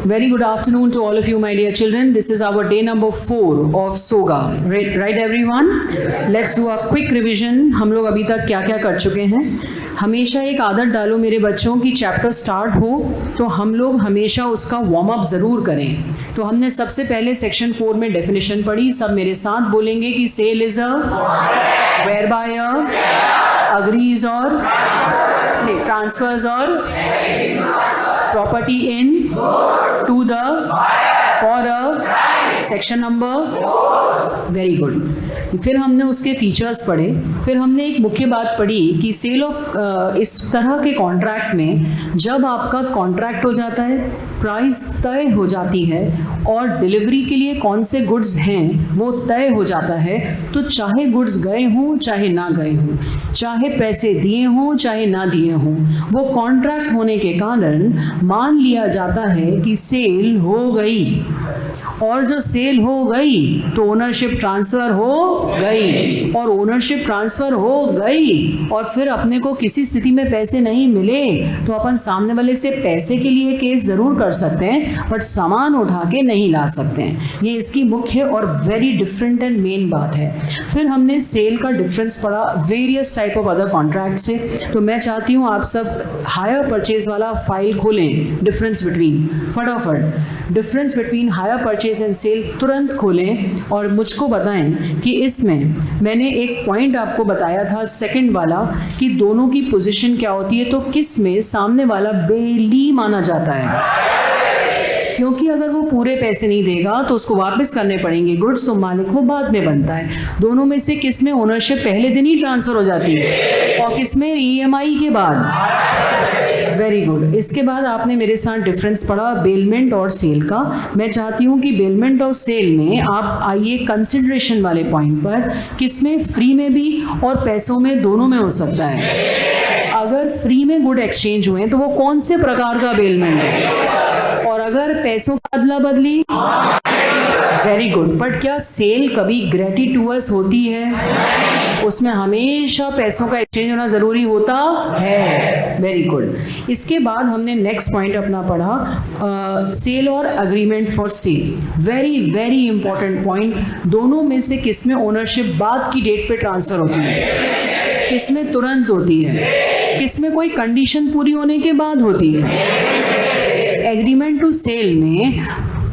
Very good afternoon to all of you, my dear children. This is our day number 4 of SOGA. Right everyone? Let's do a quick revision. हम लोग अभी तक क्या क्या कर चुके हैं. हमेशा एक आदत डालो मेरे बच्चों की, चैप्टर स्टार्ट हो तो हम लोग हमेशा उसका वार्म अप ज़रूर करें. तो हमने सबसे पहले सेक्शन 4 में डेफिनेशन पढ़ी. सब मेरे साथ बोलेंगे कि sale is a, whereby a, agrees और, ट्रांसफर्स और, property in to the, for a, section number. Very good. फिर हमने उसके फीचर्स पढ़े. फिर हमने एक मुख्य बात पढ़ी कि सेल ऑफ इस तरह के कॉन्ट्रैक्ट में जब आपका कॉन्ट्रैक्ट हो जाता है, प्राइस तय हो जाती है और डिलीवरी के लिए कौन से गुड्स हैं वो तय हो जाता है, तो चाहे गुड्स गए हों चाहे ना गए हों, चाहे पैसे दिए हों चाहे ना दिए हों, वो कॉन्ट्रैक्ट होने के कारण मान लिया जाता है कि सेल हो गई. और जो सेल हो गई तो ओनरशिप ट्रांसफ़र हो गई, और ओनरशिप ट्रांसफ़र हो गई और फिर अपने को किसी स्थिति में पैसे नहीं मिले तो अपन सामने वाले से पैसे के लिए केस ज़रूर कर सकते हैं, बट सामान उठा के नहीं ला सकते हैं. ये इसकी मुख्य और वेरी डिफरेंट एंड मेन बात है. फिर हमने सेल का डिफरेंस पढ़ा various type of other contract से. तो मैं चाहती हूँ आप सब हायर परचेज वाला फाइल खोलें. डिफरेंस बिटवीन, फटाफट difference between hire purchase and sale तुरंत खोलें और मुझको बताएं कि इसमें मैंने एक पॉइंट आपको बताया था सेकंड वाला कि दोनों की पोजीशन क्या होती है. तो किस में सामने वाला बेली माना जाता है, क्योंकि अगर वो पूरे पैसे नहीं देगा तो उसको वापस करने पड़ेंगे गुड्स, तो मालिक वो बाद में बनता है. दोनों में से किस में ओनरशिप पहले दिन ही ट्रांसफ़र हो जाती है और किस में EMI के बाद. Very good. इसके बाद आपने मेरे साथ डिफरेंस पढ़ा बेलमेंट और सेल का. मैं चाहती हूँ कि बेलमेंट और सेल में आप आइए कंसिडरेशन वाले पॉइंट पर, किसमें फ्री में भी और पैसों में, दोनों में हो सकता है. अगर फ्री में गुड एक्सचेंज हुए तो वो कौन से प्रकार का बेलमेंट है, और अगर पैसों का अदला बदली, वेरी गुड. बट क्या सेल कभी ग्रेटिट्यूअस होती है? उसमें हमेशा पैसों का एक्सचेंज होना ज़रूरी होता है. Very good. इसके बाद हमने नेक्स्ट पॉइंट अपना पढ़ा सेल और agreement for sale. Very very important point. दोनों में से किस में ओनरशिप बाद की डेट पे ट्रांसफ़र होती है, किस में तुरंत होती है, किस में कोई कंडीशन पूरी होने के बाद होती है. एग्रीमेंट टू सेल में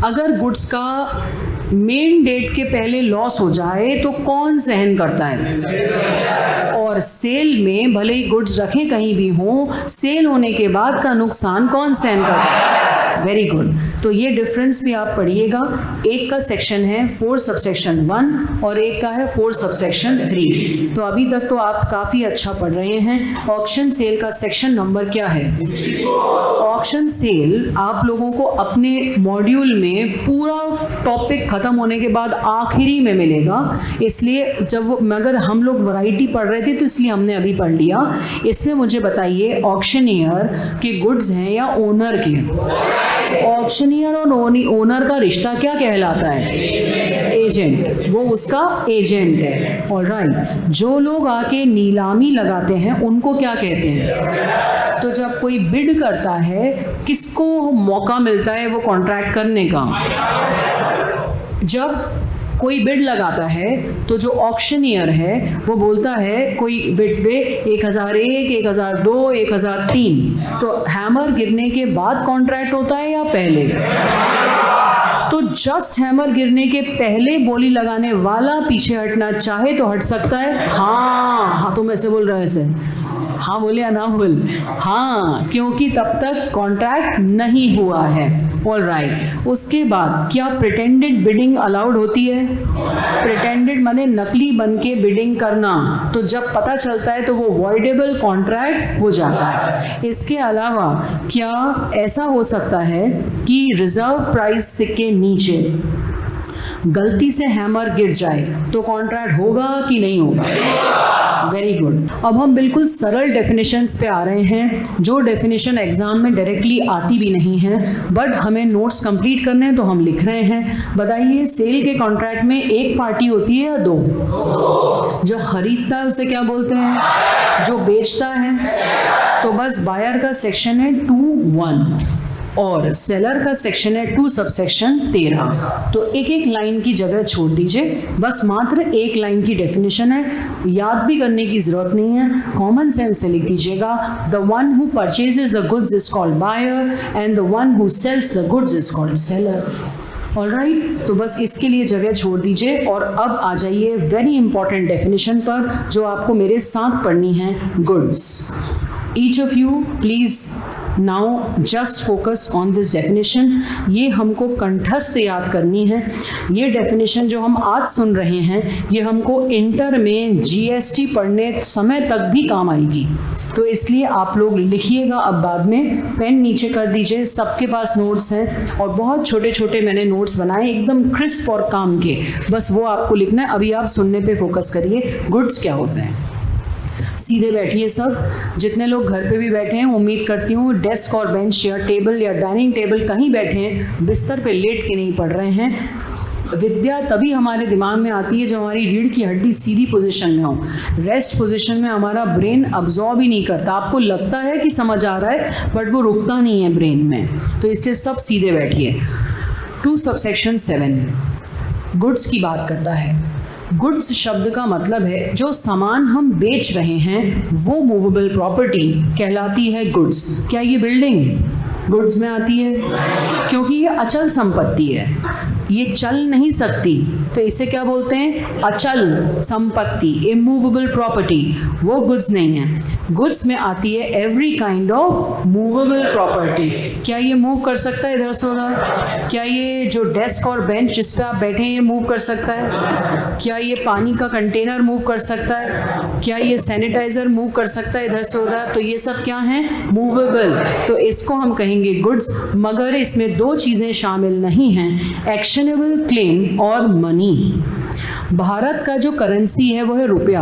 अगर गुड्स का मेन डेट के पहले लॉस हो जाए तो कौन सहन करता है, और सेल में भले ही गुड्स रखे कहीं भी हों, सेल होने के बाद का नुकसान कौन सहन करता है. Very good. तो ये डिफरेंस भी आप पढ़िएगा. एक का सेक्शन है 4 सबसेक्शन 1 और एक का है 4 सबसेक्शन 3. तो अभी तक तो आप काफ़ी अच्छा पढ़ रहे हैं. ऑक्शन सेल का सेक्शन नंबर क्या है? ऑक्शन सेल आप लोगों को अपने मॉड्यूल में पूरा टॉपिक खत्म होने के बाद आखिरी में मिलेगा. इसलिए मगर हम लोग वैरायटी पढ़ रहे थे तो इसलिए हमने अभी पढ़ लिया. इसमें मुझे बताइए ऑक्शनियर के गुड्स हैं या ओनर के? ऑक्शनियर और ओनर का रिश्ता क्या कहलाता है? एजेंट. वो उसका एजेंट है. ऑलराइट. जो लोग आके नीलामी लगाते हैं उनको क्या कहते हैं? तो जब कोई बिड करता है, किसको मौका मिलता है वो कॉन्ट्रैक्ट करने का? जब कोई बिड लगाता है तो जो ऑक्शनियर है वो बोलता है कोई बिड पे 1001, 1002, 1003, तो हैमर गिरने के बाद कॉन्ट्रैक्ट होता है या पहले? तो जस्ट हैमर गिरने के पहले बोली लगाने वाला पीछे हटना चाहे तो हट सकता है. हाँ, तुम ऐसे बोल रहे थे. हाँ बोले या ना बोल? हाँ, क्योंकि तब तक कॉन्ट्रैक्ट नहीं हुआ है. All right. उसके बाद क्या प्रिटेंडेड बिडिंग अलाउड होती है? प्रिटेंडेड माने नकली बन के बिडिंग करना. तो जब पता चलता है तो वो वॉइडेबल कॉन्ट्रैक्ट हो जाता है. इसके अलावा क्या ऐसा हो सकता है कि रिजर्व प्राइस के नीचे गलती से हैमर गिर जाए तो कॉन्ट्रैक्ट होगा कि नहीं होगा? Very good. अब हम बिल्कुल सरल डेफिनेशंस पे आ रहे हैं, जो डेफिनेशन एग्जाम में डायरेक्टली आती भी नहीं है, बट हमें नोट्स कंप्लीट करने हैं तो हम लिख रहे हैं. बताइए, सेल के कॉन्ट्रैक्ट में एक पार्टी होती है या दो? जो खरीदता है उसे क्या बोलते हैं? जो बेचता है. तो बस बायर का सेक्शन है 2(1). और सेलर का सेक्शन है 2 सबसेक्शन 13। तो एक एक लाइन की जगह छोड़ दीजिए, बस मात्र एक लाइन की डेफिनेशन है, याद भी करने की जरूरत नहीं है, कॉमन सेंस से लिख दीजिएगा। The one who purchases the goods is called buyer and the one who sells the goods is called seller. Alright, तो बस इसके लिए जगह छोड़ दीजिए और अब आ जाइए वेरी इंपॉर्टेंट डेफिनेशन पर जो आपको मेरे साथ पढ़नी है, goods. Each of you please now just focus on this definition. ये हमको कंठस्थ से याद करनी है। ये डेफिनेशन जो हम आज सुन रहे हैं ये हमको इंटर में जीएसटी पढ़ने समय तक भी काम आएगी, तो इसलिए आप लोग लिखिएगा। अब बाद में पेन नीचे कर दीजिए, सबके पास नोट्स हैं और बहुत छोटे छोटे मैंने नोट्स बनाए एकदम क्रिस्प और काम के, बस वो आपको लिखना है। अभी आप सुनने पे फोकस करिए। गुड्स क्या होते हैं? सीधे बैठिए सब, जितने लोग घर पे भी बैठे हैं, उम्मीद करती हूँ डेस्क और बेंच या टेबल या डाइनिंग टेबल कहीं बैठे हैं, बिस्तर पे लेट के नहीं पढ़ रहे हैं। विद्या तभी हमारे दिमाग में आती है जब हमारी रीढ़ की हड्डी सीधी पोजीशन में हो। रेस्ट पोजीशन में हमारा ब्रेन अब्जॉर्ब ही नहीं करता। आपको लगता है कि समझ आ रहा है बट वो रुकता नहीं है ब्रेन में, तो इसलिए सब सीधे बैठिए। 2 सबसेक्शन 7 गुड्स की बात करता है। गुड्स शब्द का मतलब है जो सामान हम बेच रहे हैं वो मूवेबल प्रॉपर्टी कहलाती है गुड्स। क्या ये बिल्डिंग गुड्स में आती है? क्योंकि ये अचल संपत्ति है, ये चल नहीं सकती, तो इसे क्या बोलते हैं? अचल संपत्ति, इमूवेबल प्रॉपर्टी। वो गुड्स नहीं है। गुड्स में आती है every kind of movable property. क्या ये मूव कर सकता है इधर से उधर? क्या ये जो डेस्क और बेंच जिस पे आप बैठे हैं ये मूव कर सकता है? क्या ये पानी का कंटेनर मूव कर सकता है? क्या ये सैनिटाइजर मूव कर सकता है इधर से उधर? तो ये सब क्या है? मूवेबल। तो इसको हम कहेंगे गुड्स, मगर इसमें 2 चीजें शामिल नहीं हैं, एक्शनेबल क्लेम और मनी। भारत का जो करेंसी है वो है रुपया।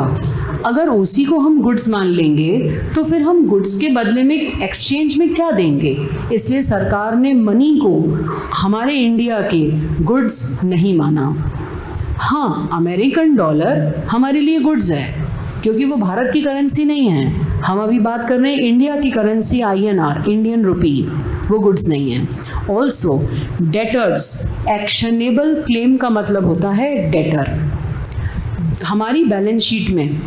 अगर उसी को हम गुड्स मान लेंगे तो फिर हम गुड्स के बदले में एक्सचेंज में क्या देंगे? इसलिए सरकार ने मनी को हमारे इंडिया के गुड्स नहीं माना। हाँ, अमेरिकन डॉलर हमारे लिए गुड्स है क्योंकि वो भारत की करेंसी नहीं है। हम अभी बात कर रहे हैं इंडिया की करेंसी INR, इंडियन रुपी, वो गुड्स नहीं है। ऑल्सो डेटर्स, एक्शनेबल क्लेम का मतलब होता है डेटर। हमारी बैलेंस शीट में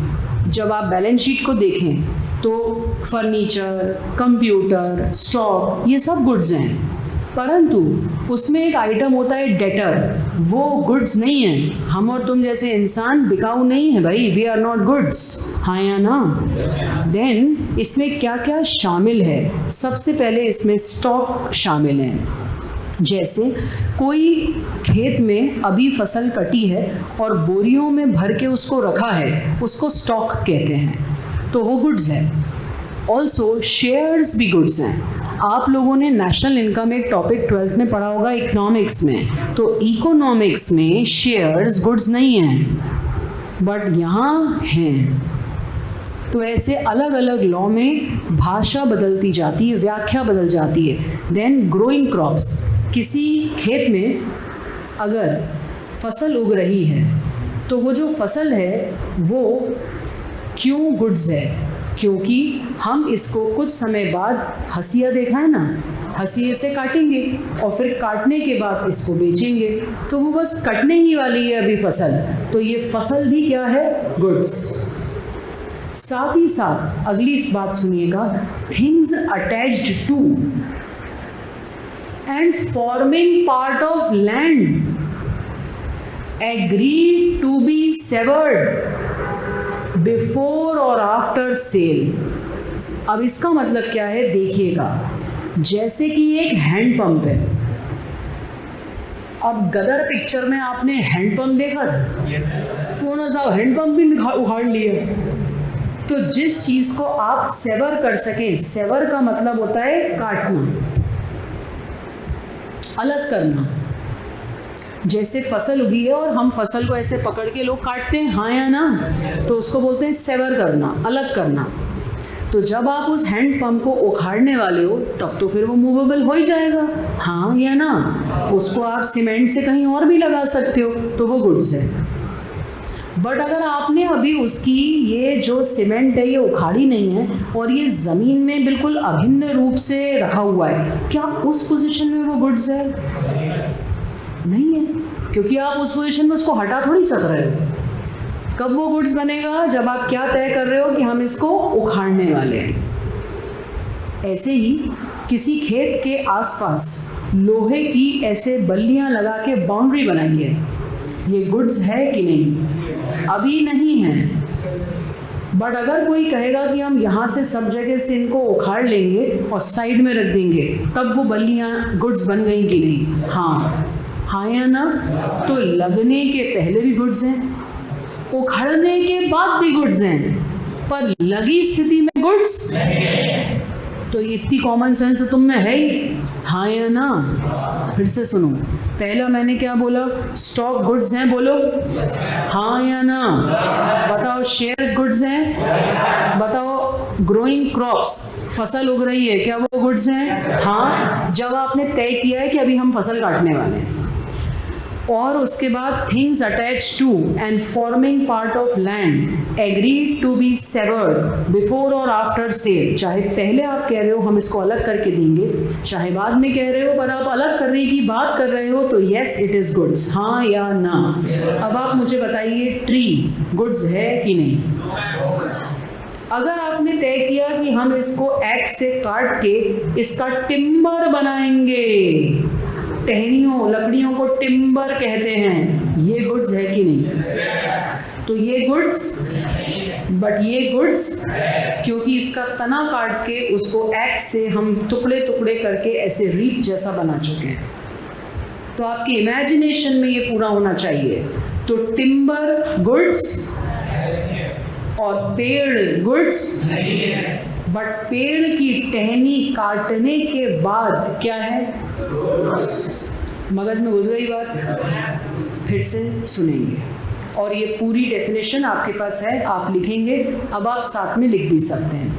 जब आप बैलेंस शीट को देखें तो फर्नीचर, कंप्यूटर, स्टॉक, ये सब गुड्स हैं, परंतु उसमें एक आइटम होता है डेटर, वो गुड्स नहीं है। हम और तुम जैसे इंसान बिकाऊ नहीं है भाई, वी आर नॉट गुड्स, हाँ या ना? देन इसमें क्या क्या शामिल है? सबसे पहले इसमें स्टॉक शामिल है। जैसे कोई खेत में अभी फसल कटी है और बोरियों में भर के उसको रखा है, उसको स्टॉक कहते हैं, तो वो गुड्स है। ऑल्सो शेयर्स भी गुड्स हैं। आप लोगों ने नेशनल इनकम एक टॉपिक 12th में पढ़ा होगा इकोनॉमिक्स में, तो इकोनॉमिक्स में शेयर्स गुड्स नहीं हैं बट यहाँ हैं। तो ऐसे अलग अलग लॉ में भाषा बदलती जाती है, व्याख्या बदल जाती है। देन ग्रोइंग क्रॉप्स, किसी खेत में अगर फसल उग रही है तो वो जो फसल है वो क्यों गुड्स है? क्योंकि हम इसको कुछ समय बाद, हंसिया देखा है ना, हंसिए से काटेंगे और फिर काटने के बाद इसको बेचेंगे, तो वो बस कटने ही वाली है अभी फसल, तो ये फसल भी क्या है? गुड्स। साथ ही साथ अगली इस बात सुनिएगा, things attached to and forming part of land agree to be severed before और आफ्टर सेल। अब इसका मतलब क्या है देखिएगा, जैसे कि एक हैंडपंप है। अब गदर पिक्चर में आपने हैंडपंप देखा था? उन्होंने साहब हैंडपंप भी उखाड़ लिया। तो जिस चीज को आप सेवर कर सकें, सेवर का मतलब होता है काटना, अलग करना। जैसे फसल उगी है और हम फसल को ऐसे पकड़ के लोग काटते हैं, हाँ या ना? तो उसको बोलते हैं सेवर करना, अलग करना। तो जब आप उस हैंड पंप को उखाड़ने वाले हो तब तो फिर वो मूवेबल हो ही जाएगा, हाँ या ना? उसको आप सीमेंट से कहीं और भी लगा सकते हो, तो वो गुड्स है। बट अगर आपने अभी उसकी ये जो सीमेंट है ये उखाड़ी नहीं है और ये ज़मीन में बिल्कुल अभिन्न रूप से रखा हुआ है, क्या उस पोजीशन में वो गुड्स है? नहीं है, क्योंकि आप उस पोजीशन में उसको हटा थोड़ी सक रहे हो। कब वो गुड्स बनेगा? जब आप क्या तय कर रहे हो कि हम इसको उखाड़ने वाले हैं। ऐसे ही किसी खेत के आसपास लोहे की ऐसे बल्लियां लगा के बाउंड्री बनाई है, ये गुड्स है कि नहीं? अभी नहीं है, बट अगर कोई कहेगा कि हम यहाँ से सब जगह से इनको उखाड़ लेंगे और साइड में रख देंगे, तब वो बल्लियाँ गुड्स बन गई कि नहीं? हाँ, हाँ या ना? तो लगने के पहले भी गुड्स हैं, उखड़ने के बाद भी गुड्स हैं, पर लगी स्थिति में गुड्स। तो इतनी कॉमन सेंस तो तुम में है ही, हाँ या ना? फिर से सुनो, पहला मैंने क्या बोला? स्टॉक गुड्स हैं, बोलो हाँ या ना? बताओ शेयर्स गुड्स हैं? बताओ ग्रोइंग क्रॉप्स, फसल उग रही है, क्या वो गुड्स हैं? हाँ, जब आपने तय किया है कि अभी हम फसल काटने वाले हैं। और उसके बाद things attach to and forming part of land agreed to be severed before और आफ्टर सेल। चाहे पहले आप कह रहे हो हम इसको अलग करके देंगे, चाहे बाद में कह रहे हो पर आप अलग करने की बात कर रहे हो, तो यस इट इज गुड्स, हाँ या ना? अब आप मुझे बताइए ट्री गुड्स है कि नहीं? अगर आपने तय किया कि हम इसको एक्स से काट के इसका टिम्बर बनाएंगे, टहनियों लकड़ियों को टिम्बर कहते हैं, ये गुड्स है कि नहीं? तो ये गुड्स, बट ये गुड्स क्योंकि इसका तना काट के उसको एक्स से हम टुकड़े टुकड़े करके ऐसे रीप जैसा बना चुके हैं। तो आपकी इमेजिनेशन में ये पूरा होना चाहिए। तो टिम्बर गुड्स और पेड़ गुड्स, बट पेड़ की टहनी काटने के बाद क्या है? मगज में घुस गई बात? फिर से सुनेंगे और ये पूरी डेफिनेशन आपके पास है, आप लिखेंगे। अब आप साथ में लिख भी सकते हैं,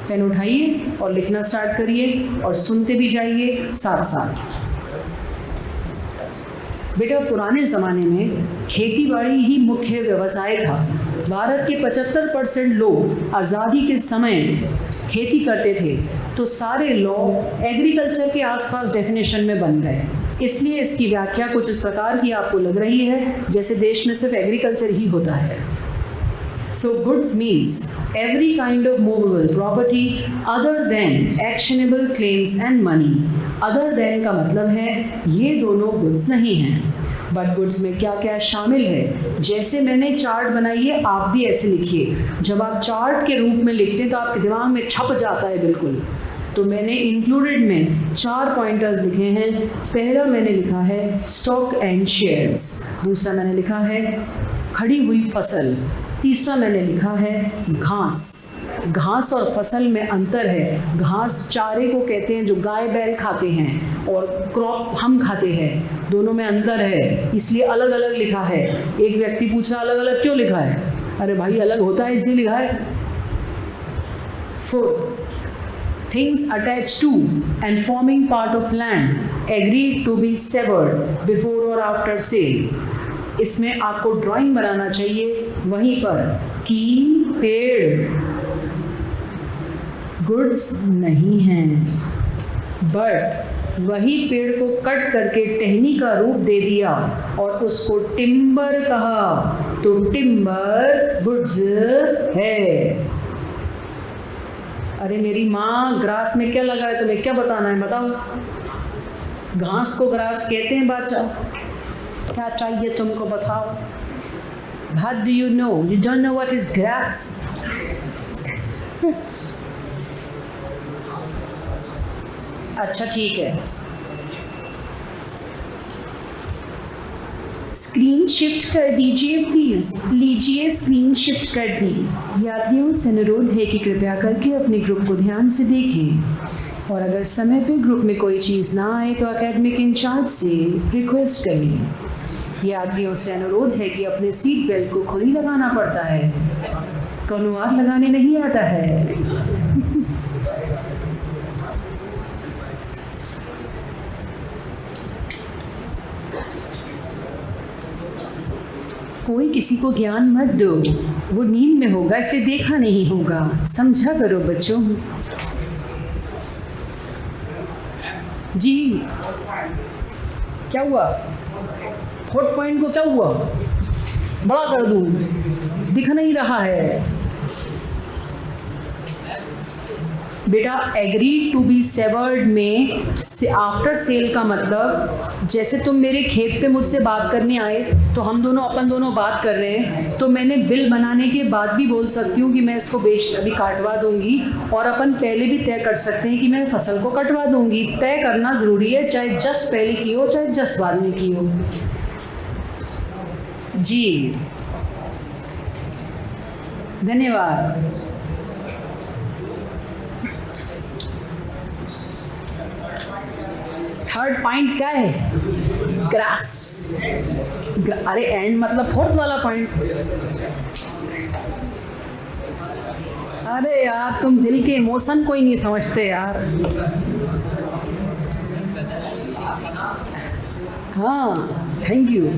पेन उठाइए और लिखना स्टार्ट करिए और सुनते भी जाइए साथ साथ। बेटा, पुराने ज़माने में खेतीबाड़ी ही मुख्य व्यवसाय था। भारत के 75% लोग आज़ादी के समय खेती करते थे, तो सारे लॉ एग्रीकल्चर के आसपास डेफिनेशन में बन गए। इसलिए इसकी व्याख्या कुछ इस प्रकार की आपको लग रही है जैसे देश में सिर्फ एग्रीकल्चर ही होता है। So goods means every kind of movable property other than actionable claims and money. Other than का मतलब है ये दोनों goods नहीं हैं, बट गुड्स में क्या क्या शामिल है। जैसे मैंने चार्ट बनाई है, आप भी ऐसे लिखिए। जब आप चार्ट के रूप में लिखते हैं तो आपके दिमाग में छप जाता है बिल्कुल। तो मैंने इंक्लूडेड में 4 पॉइंटर्स लिखे हैं। पहला मैंने लिखा है स्टॉक एंड शेयर्स, दूसरा मैंने लिखा है खड़ी हुई फसल, तीसरा मैंने लिखा है घास। घास और फसल में अंतर है। घास चारे को कहते हैं जो गाय बैल खाते हैं, और क्रॉप हम खाते हैं, दोनों में अंतर है, इसलिए अलग अलग लिखा है। एक व्यक्ति पूछ रहा अलग अलग क्यों लिखा है? अरे भाई अलग होता है इसलिए लिखा है। Fourth, things attach to and forming part of land agreed to be severed before और आफ्टर सेल। इसमें आपको ड्राइंग बनाना चाहिए वहीं पर कि पेड़ गुड्स नहीं हैं, बट वही पेड़ को कट करके टहनी का रूप दे दिया और उसको टिम्बर कहा, तो टिम्बर गुड्स है। अरे मेरी माँ ग्रास में क्या लगा है तुम्हें क्या बताना है? बताओ। घास को ग्रास कहते हैं बच्चा, क्या चाहिए तुमको बताओ? What do you know? You don't know what is grass? अच्छा ठीक है, स्क्रीन शिफ्ट कर दीजिए प्लीज। लीजिए स्क्रीन शिफ्ट कर दी। यात्रियों से अनुरोध है कि कृपया करके अपने ग्रुप को ध्यान से देखें और अगर समय पर ग्रुप में कोई चीज़ ना आए तो एकेडमिक इंचार्ज से रिक्वेस्ट करें। यात्रियों से अनुरोध है कि अपने सीट बेल्ट को खुद ही लगाना पड़ता है, कनुआर लगाने नहीं आता है। कोई किसी को ज्ञान मत दो, वो नींद में होगा इसलिए देखा नहीं होगा, समझा करो बच्चों। जी क्या हुआ? 4th पॉइंट को क्या हुआ? बड़ा कर दूं, दिख नहीं रहा है। बेटा एग्री टू बी सेवर्ड में आफ्टर सेल का मतलब, जैसे तुम मेरे खेत पे मुझसे बात करने आए तो हम दोनों अपन दोनों बात कर रहे हैं, तो मैंने बिल बनाने के बाद भी बोल सकती हूँ कि मैं इसको अभी काटवा दूंगी, और अपन पहले भी तय कर सकते हैं कि मैं फसल को कटवा दूंगी। तय करना ज़रूरी है, चाहे जस्ट पहले की हो चाहे जस्ट बाद में की हो। जी धन्यवाद। थर्ड पॉइंट क्या है? ग्रास। अरे एंड मतलब 4th वाला पॉइंट। अरे यार तुम दिल के इमोशन को ही नहीं समझते यार। हाँ थैंक यू।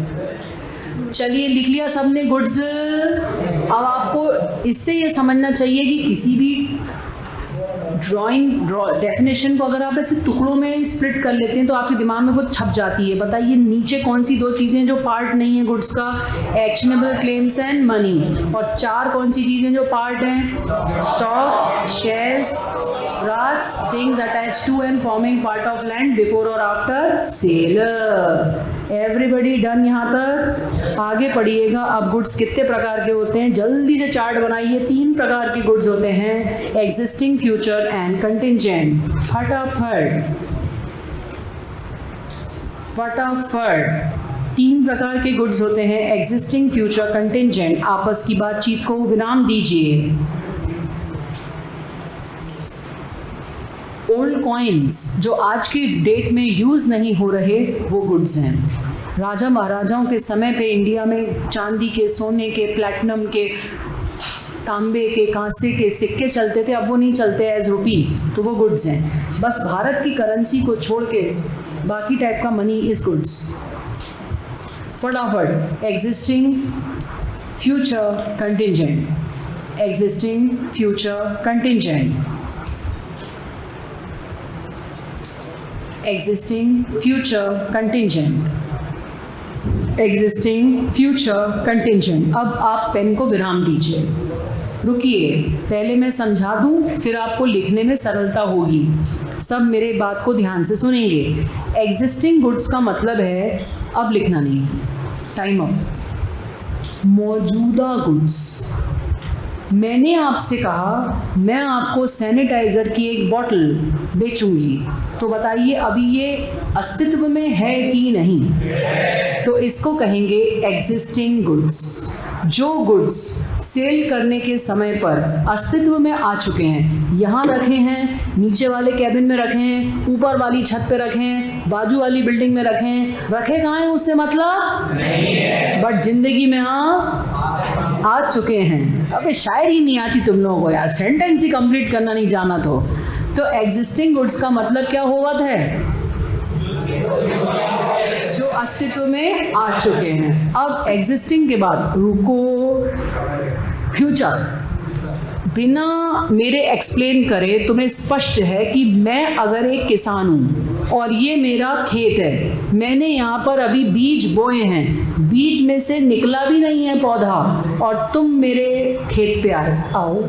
चलिए लिख लिया सबने, गुड्स। अब आपको इससे ये समझना चाहिए कि किसी भी डेफिनेशन को अगर आप ऐसे टुकड़ों में स्प्लिट कर लेते हैं तो आपके दिमाग में वो छप जाती है। बताइए नीचे कौन सी 2 चीज़ें जो पार्ट नहीं है गुड्स का? Actionable claims and money. और 4 कौन सी चीज़ें जो पार्ट हैं? Stock, shares, grass, things attach to and forming part of land before और आफ्टर सेल। एवरीबडी डन यहाँ तक? आगे पढ़िएगा। अब गुड्स कितने प्रकार के होते हैं जल्दी से चार्ट बनाइए। 3 प्रकार के गुड्स होते हैं, एग्जिस्टिंग, फ्यूचर एंड कंटिंजेंट। फटाफट 3 प्रकार के गुड्स होते हैं, एग्जिस्टिंग, फ्यूचर, कंटिंजेंट। आपस की बातचीत को विराम दीजिए। ओल्ड कॉइन्स जो आज की डेट में यूज़ नहीं हो रहे वो गुड्स हैं। राजा महाराजाओं के समय पे इंडिया में चांदी के, सोने के, प्लैटिनम के, तांबे के, कांसे के सिक्के चलते थे, अब वो नहीं चलते एज रुपी, तो वो गुड्स हैं। बस भारत की करेंसी को छोड़ के बाकी टाइप का मनी इज गुड्स। फटाफट existing, future, contingent. Existing, future, contingent. existing, future, contingent, existing, future, contingent। अब आप पेन को विराम दीजिए। रुकिए, पहले मैं समझा दूं, फिर आपको लिखने में सरलता होगी। सब मेरे बात को ध्यान से सुनेंगे। एग्जिस्टिंग गुड्स का मतलब है, अब लिखना नहीं, टाइम अप। मौजूदा गुड्स, मैंने आपसे कहा मैं आपको सैनिटाइज़र की एक बॉटल बेचूंगी, तो बताइए अभी ये अस्तित्व में है कि नहीं? तो इसको कहेंगे एग्जिस्टिंग गुड्स। जो गुड्स सेल करने के समय पर अस्तित्व में आ चुके हैं, यहाँ रखे हैं, नीचे वाले कैबिन में रखे हैं, ऊपर वाली छत पे रखे हैं, बाजू वाली बिल्डिंग में रखे हैं, रखे कहाँ हैं उससे मतलब नहीं है, बट जिंदगी में आ चुके हैं। अबे शायरी नहीं आती तुम लोगों को यार, सेंटेंस ही कंप्लीट करना नहीं जाना तो एग्जिस्टिंग गुड्स का मतलब क्या होता है? जो अस्तित्व में आ चुके हैं। अब एग्जिस्टिंग के बाद रुको, फ्यूचर। बिना मेरे एक्सप्लेन करे तुम्हें स्पष्ट है कि मैं अगर एक किसान हूँ और ये मेरा खेत है, मैंने यहाँ पर अभी बीज बोए हैं, बीज में से निकला भी नहीं है पौधा, और तुम मेरे खेत पे आओ।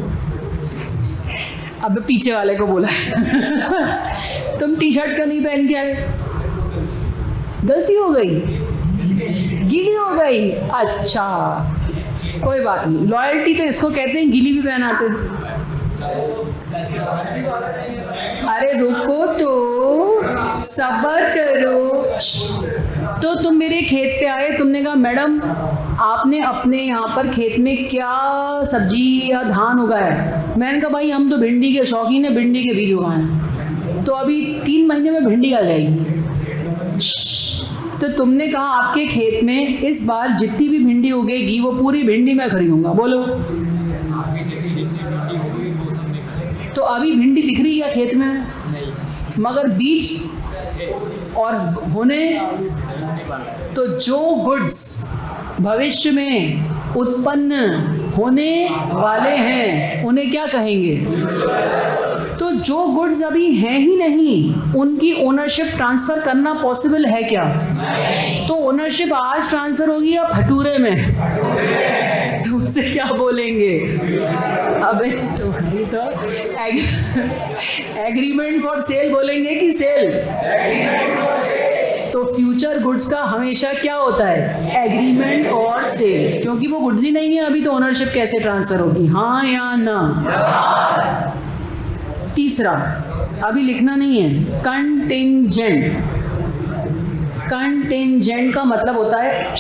अब पीछे वाले को बोला तुम टी शर्ट का नहीं पहन के आए, गलती हो गई, गीली हो गई, अच्छा कोई बात नहीं, लॉयल्टी तो इसको कहते हैं, गीली भी पहनाते। अरे रुको तो, सब्र करो। तो तुम मेरे खेत पे आए, तुमने कहा मैडम आपने अपने यहाँ पर खेत में क्या सब्जी या धान उगाया है? मैंने कहा भाई हम तो भिंडी के शौकीन है, भिंडी के बीज उगाए हैं, तो अभी 3 महीने में भिंडी आ जाएगी। तो तुमने कहा आपके खेत में इस बार जितनी भी भिंडी उगेगी वो पूरी भिंडी मैं खरीदूंगा, बोलो। तो अभी भिंडी दिख रही है खेत में, मगर बीज और होने, तो जो गुड्स भविष्य में उत्पन्न होने वाले हैं उन्हें क्या कहेंगे? तो जो गुड्स अभी हैं ही नहीं उनकी ओनरशिप ट्रांसफर करना पॉसिबल है क्या? तो ओनरशिप आज ट्रांसफर होगी या भटूरे में? तो उसे क्या बोलेंगे? अबे तुम्हारी तो एग्रीमेंट फॉर सेल बोलेंगे कि सेल? तो फ्यूचर गुड्स का हमेशा क्या होता है? एग्रीमेंट और सेल, क्योंकि वो गुड्स ही नहीं है अभी, तो ओनरशिप कैसे ट्रांसफर होगी? हाँ या ना? तीसरा अभी लिखना नहीं है, कंटिंजेंट। कंटिंजेंट का मतलब होता है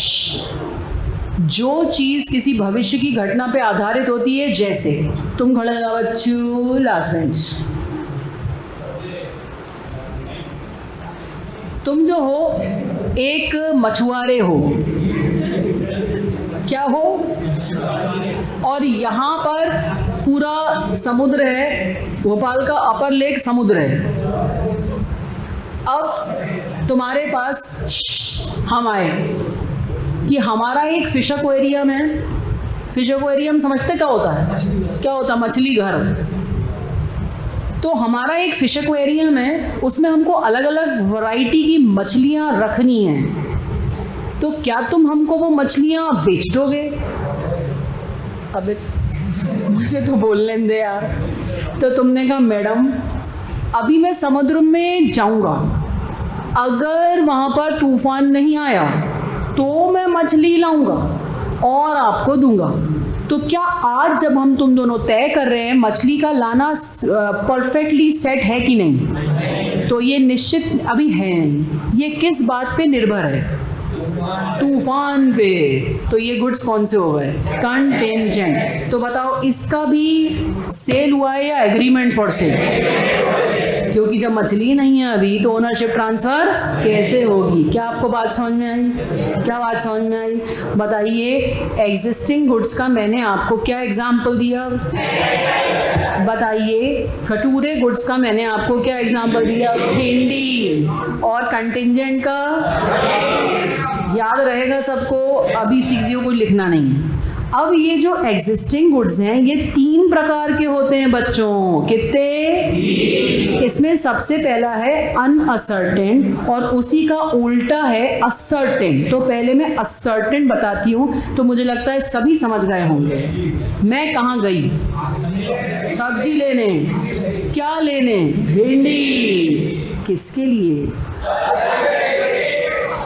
जो चीज किसी भविष्य की घटना पे आधारित होती है, जैसे तुम खड़े जाओ बच्चों लास्ट बेंच, तुम जो हो एक मछुआरे हो, क्या हो? और यहाँ पर पूरा समुद्र है, भोपाल का अपर लेक समुद्र है। अब तुम्हारे पास हम आए कि हमारा एक फिश एक्वेरियम है। फिश एक्वेरियम समझते क्या होता है? क्या होता है? मछली घर। तो हमारा एक फिश एक्वेरियम है, उसमें हमको अलग अलग वैरायटी की मछलियाँ रखनी हैं। तो क्या तुम हमको वो मछलियाँ बेच दोगे? अबे मुझे तो बोलने दे यार। तो तुमने कहा मैडम अभी मैं समुद्र में जाऊँगा, अगर वहाँ पर तूफान नहीं आया तो मैं मछली लाऊंगा और आपको दूंगा। तो क्या आज जब हम तुम दोनों तय कर रहे हैं मछली का लाना परफेक्टली सेट है कि नहीं? तो ये निश्चित अभी है नहीं। ये किस बात पे निर्भर है? तूफान पे। तो ये गुड्स कौन से हो गए? कंटिंजेंट। तो बताओ इसका भी सेल हुआ है या एग्रीमेंट फॉर सेल? क्योंकि जब मछली नहीं है अभी तो ओनरशिप ट्रांसफर कैसे होगी? क्या आपको बात समझ में आई? क्या बात समझ में आई? बताइए, एग्जिस्टिंग गुड्स का मैंने आपको क्या एग्जाम्पल दिया? बताइए, भटूरे गुड्स का मैंने आपको क्या एग्जाम्पल दिया? भिंडी। और कंटिंजेंट का याद रहेगा सबको, अभी सीखिए, कोई लिखना नहीं है। अब ये जो एग्जिस्टिंग गुड्स हैं ये 3 प्रकार के होते हैं बच्चों। कितने? इसमें सबसे पहला है अनअसर्टेन और उसी का उल्टा है असर्टेन। तो पहले मैं असर्टेन बताती हूँ, तो मुझे लगता है सभी समझ गए होंगे। मैं कहाँ गई? सब्जी लेने। क्या लेने? भिंडी। किसके लिए?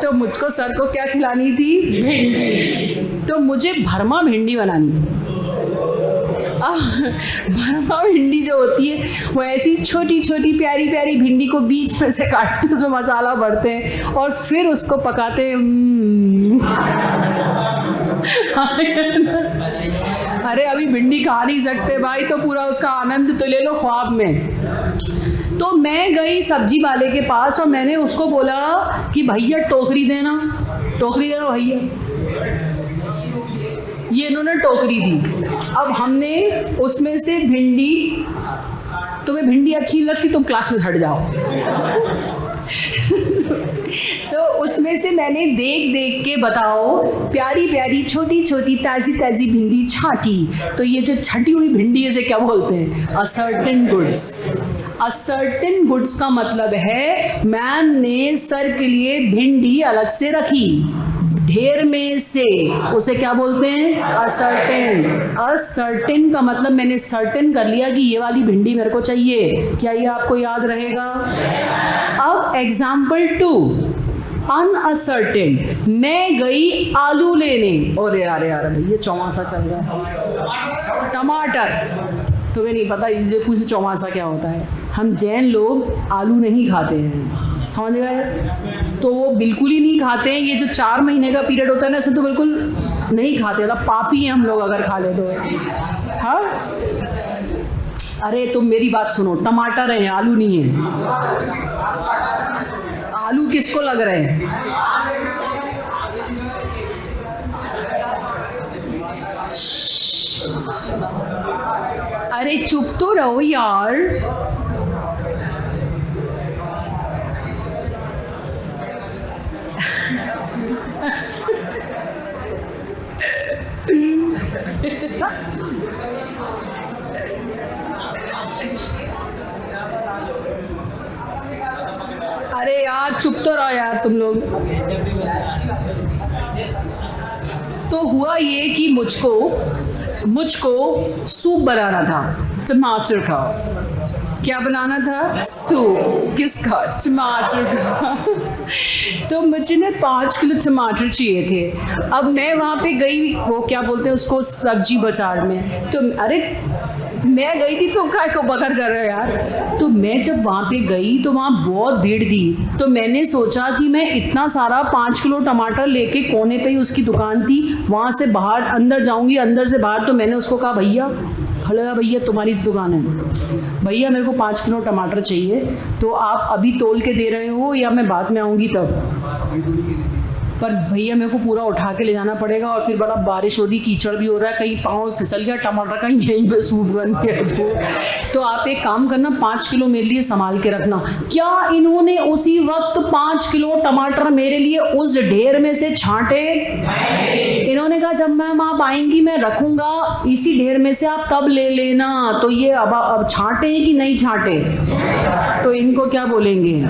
तो मुझको सर को क्या खिलानी थी? भिंडी। तो मुझे भरमा भिंडी बनानी थी। भरमा भिंडी जो होती है वो ऐसी छोटी छोटी प्यारी प्यारी भिंडी को बीच में से काटते, उसमें मसाला भरते हैं और फिर उसको पकाते हैं। अरे अभी भिंडी खा नहीं सकते भाई, तो पूरा उसका आनंद तो ले लो ख्वाब में। तो मैं गई सब्जी वाले के पास और मैंने उसको बोला कि भैया टोकरी देना। टोकरी देना भैया। ये इन्होंने टोकरी दी। अब हमने उसमें से भिंडी, तुम्हें भिंडी अच्छी लगती तुम क्लास में हट जाओ। तो उसमें से मैंने देख देख के, बताओ, प्यारी प्यारी छोटी छोटी ताज़ी ताज़ी भिंडी छाटी। तो ये जो छटी हुई भिंडी है, इसे क्या बोलते हैं? Ascertain goods. असर्टेन गुड्स का मतलब है मैम ने सर के लिए भिंडी अलग से रखी ढेर में से, उसे क्या बोलते हैं? असर्टेन। असर्टेन का मतलब मैंने सर्टेन कर लिया कि ये वाली भिंडी मेरे को चाहिए। क्या ये आपको याद रहेगा? अब एग्जाम्पल 2, अनअसर्टेन। मैं गई आलू लेने। अरे यार यार भैया चौमासा चल रहा है। टमाटर। तुम्हें नहीं पता ये पूछे चौमासा क्या होता है? हम जैन लोग आलू नहीं खाते हैं, समझ गए? तो वो बिल्कुल ही नहीं खाते हैं। ये जो 4 महीने का पीरियड होता है ना, इसमें तो बिल्कुल नहीं खाते। मतलब पापी हैं हम लोग अगर खा ले तो। हाँ, अरे तुम मेरी बात सुनो, टमाटर है, आलू नहीं है। आलू किसको लग रहे हैं? अरे चुप तो रहो यार। अरे यार चुप तो रहो यार तुम लोग। तो हुआ ये कि मुझको सूप बनाना था, टमाटर का। क्या बनाना था? सूप। किसका? टमाटर का। तो मुझे ना 5 किलो टमाटर चाहिए थे। अब मैं वहाँ पे गई, वो क्या बोलते हैं उसको, सब्जी बाजार में। तो अरे मैं गई थी, तुम काय को बकर कर रहे हो यार। तो मैं जब वहाँ पे गई तो वहाँ बहुत भीड़ थी। तो मैंने सोचा कि मैं इतना सारा 5 किलो टमाटर लेके, कोने पे ही उसकी दुकान थी, वहाँ से बाहर अंदर जाऊँगी, अंदर से बाहर। तो मैंने उसको कहा, भैया खड़ा भैया तुम्हारी इस दुकान है, भैया मेरे को 5 किलो टमाटर चाहिए, तो आप अभी तोल के दे रहे हो या मैं बाद में आऊँगी तब? पर भैया मेरे को पूरा उठा के ले जाना पड़ेगा, और फिर बड़ा बारिश हो रही, कीचड़ भी हो रहा है, कहीं पाँव फिसल गया टमाटर का, यहीं पे सूप बन गया। तो आप एक काम करना, 5 किलो मेरे लिए संभाल के रखना। क्या इन्होंने उसी वक्त 5 किलो टमाटर मेरे लिए उस ढेर में से छांटे? इन्होंने कहा जब मैम आप आएंगी मैं रखूंगा इसी ढेर में से, आप तब ले लेना। तो ये अब छांटे कि नहीं छांटे? तो इनको क्या बोलेंगे?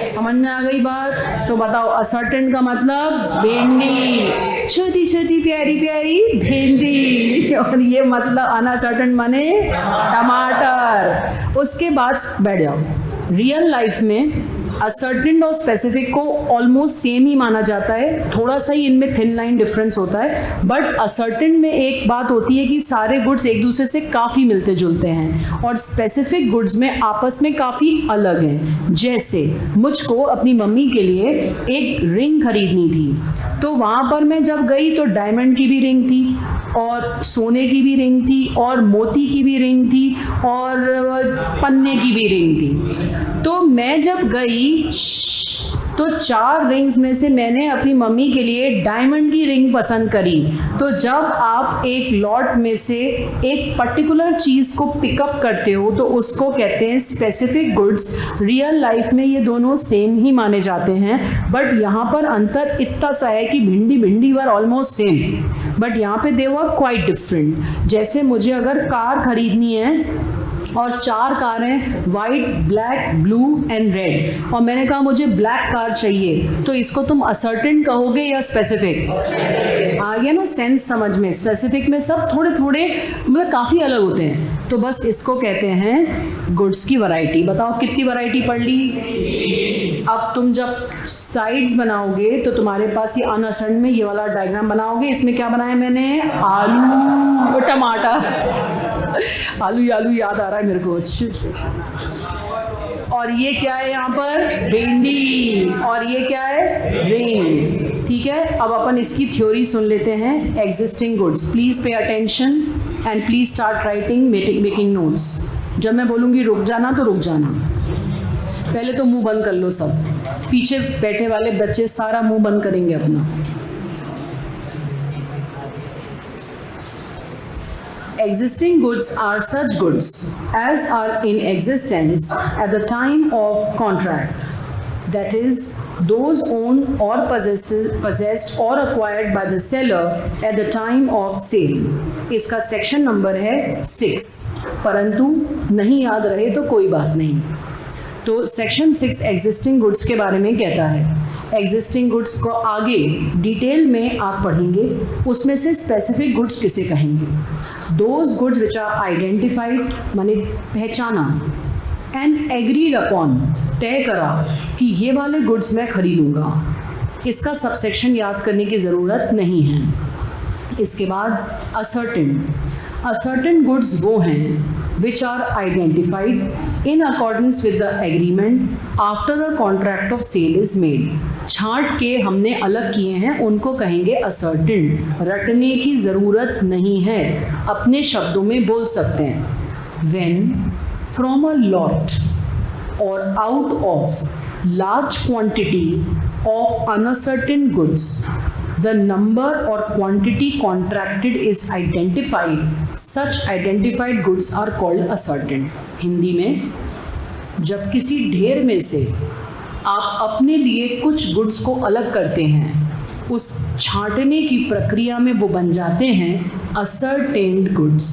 समझ में आ गई बात? तो बताओ, असर्टेन का मतलब भिंडी, छोटी छोटी प्यारी प्यारी भिंडी, और ये मतलब अनसर्टेन माने टमाटर। उसके बाद बैठ जाओ। रियल लाइफ में असर्टेन और स्पेसिफिक को ऑलमोस्ट सेम ही माना जाता है, थोड़ा सा ही इनमें थिन लाइन डिफरेंस होता है। बट असर्टेन में एक बात होती है कि सारे गुड्स एक दूसरे से काफ़ी मिलते जुलते हैं, और स्पेसिफिक गुड्स में आपस में काफ़ी अलग हैं। जैसे मुझको अपनी मम्मी के लिए एक रिंग खरीदनी थी, तो वहाँ पर मैं जब गई तो डायमंड की भी रिंग थी, और सोने की भी रिंग थी, और मोती की भी रिंग थी, और पन्ने की भी रिंग थी। तो मैं जब गई तो 4 रिंग्स में से मैंने अपनी मम्मी के लिए डायमंड की रिंग पसंद करी। तो जब आप एक लॉट में से एक पर्टिकुलर चीज़ को पिकअप करते हो तो उसको कहते हैं स्पेसिफिक गुड्स। रियल लाइफ में ये दोनों सेम ही माने जाते हैं, बट यहाँ पर अंतर इतना सा है कि भिंडी भिंडी वर ऑलमोस्ट सेम, बट यहाँ पे दे वर क्वाइट डिफरेंट। जैसे मुझे अगर कार खरीदनी है और 4 कारें, white, black, blue and red, और मैंने कहा मुझे ब्लैक कार चाहिए, तो इसको तुम असर्टेन कहोगे या स्पेसिफिक? आ गया ना सेंस समझ में? स्पेसिफिक में सब थोड़े थोड़े मतलब काफ़ी अलग होते हैं। तो बस इसको कहते हैं गुड्स की वैरायटी। बताओ कितनी वैरायटी पढ़ ली? अब तुम जब साइड्स बनाओगे तो तुम्हारे पास ये अनअसर्टेन में ये वाला डायग्राम बनाओगे। इसमें क्या बनाया मैंने? आलू, टमाटर, आलू आलू याद आ रहा है मेरे को। और ये क्या है यहाँ पर? भिंडी, और ये क्या है? रिंग। ठीक है, अब अपन इसकी थ्योरी सुन लेते हैं। Existing goods, please pay attention and please start writing, making notes. जब मैं बोलूँगी रुक जाना तो रुक जाना। पहले तो मुंह बंद कर लो सब, पीछे बैठे वाले बच्चे सारा मुंह बंद करेंगे अपना। Existing goods are such goods as are in existence at the time of contract. That is, those owned or possessed or acquired by the seller at the time of sale. इसका सेक्शन नंबर है 6, परंतु नहीं याद रहे तो कोई बात नहीं। तो सेक्शन 6 एग्जिस्टिंग गुड्स के बारे में कहता है। एग्जिस्टिंग गुड्स को आगे डिटेल में आप पढ़ेंगे, उसमें से स्पेसिफिक गुड्स किसे कहेंगे? Those goods which are identified, माने पहचाना, एंड एग्रीड अपॉन, तय करा कि ये वाले गुड्स मैं खरीदूंगा। इसका सबसेक्शन याद करने की ज़रूरत नहीं है। इसके बाद असर्टेन गुड्स वो हैं which are identified in accordance with the agreement after the contract of sale is made. छांट के हमने अलग किए हैं, उनको कहेंगे असर्टेन। रटने की ज़रूरत नहीं है, अपने शब्दों में बोल सकते हैं। When from a lot or out of large quantity of uncertain goods the number or quantity contracted is identified, such identified goods are called ascertain. Hindi में जब किसी ढेर में से आप अपने लिए कुछ गुड्स को अलग करते हैं, उस छांटने की प्रक्रिया में वो बन जाते हैं ascertained goods,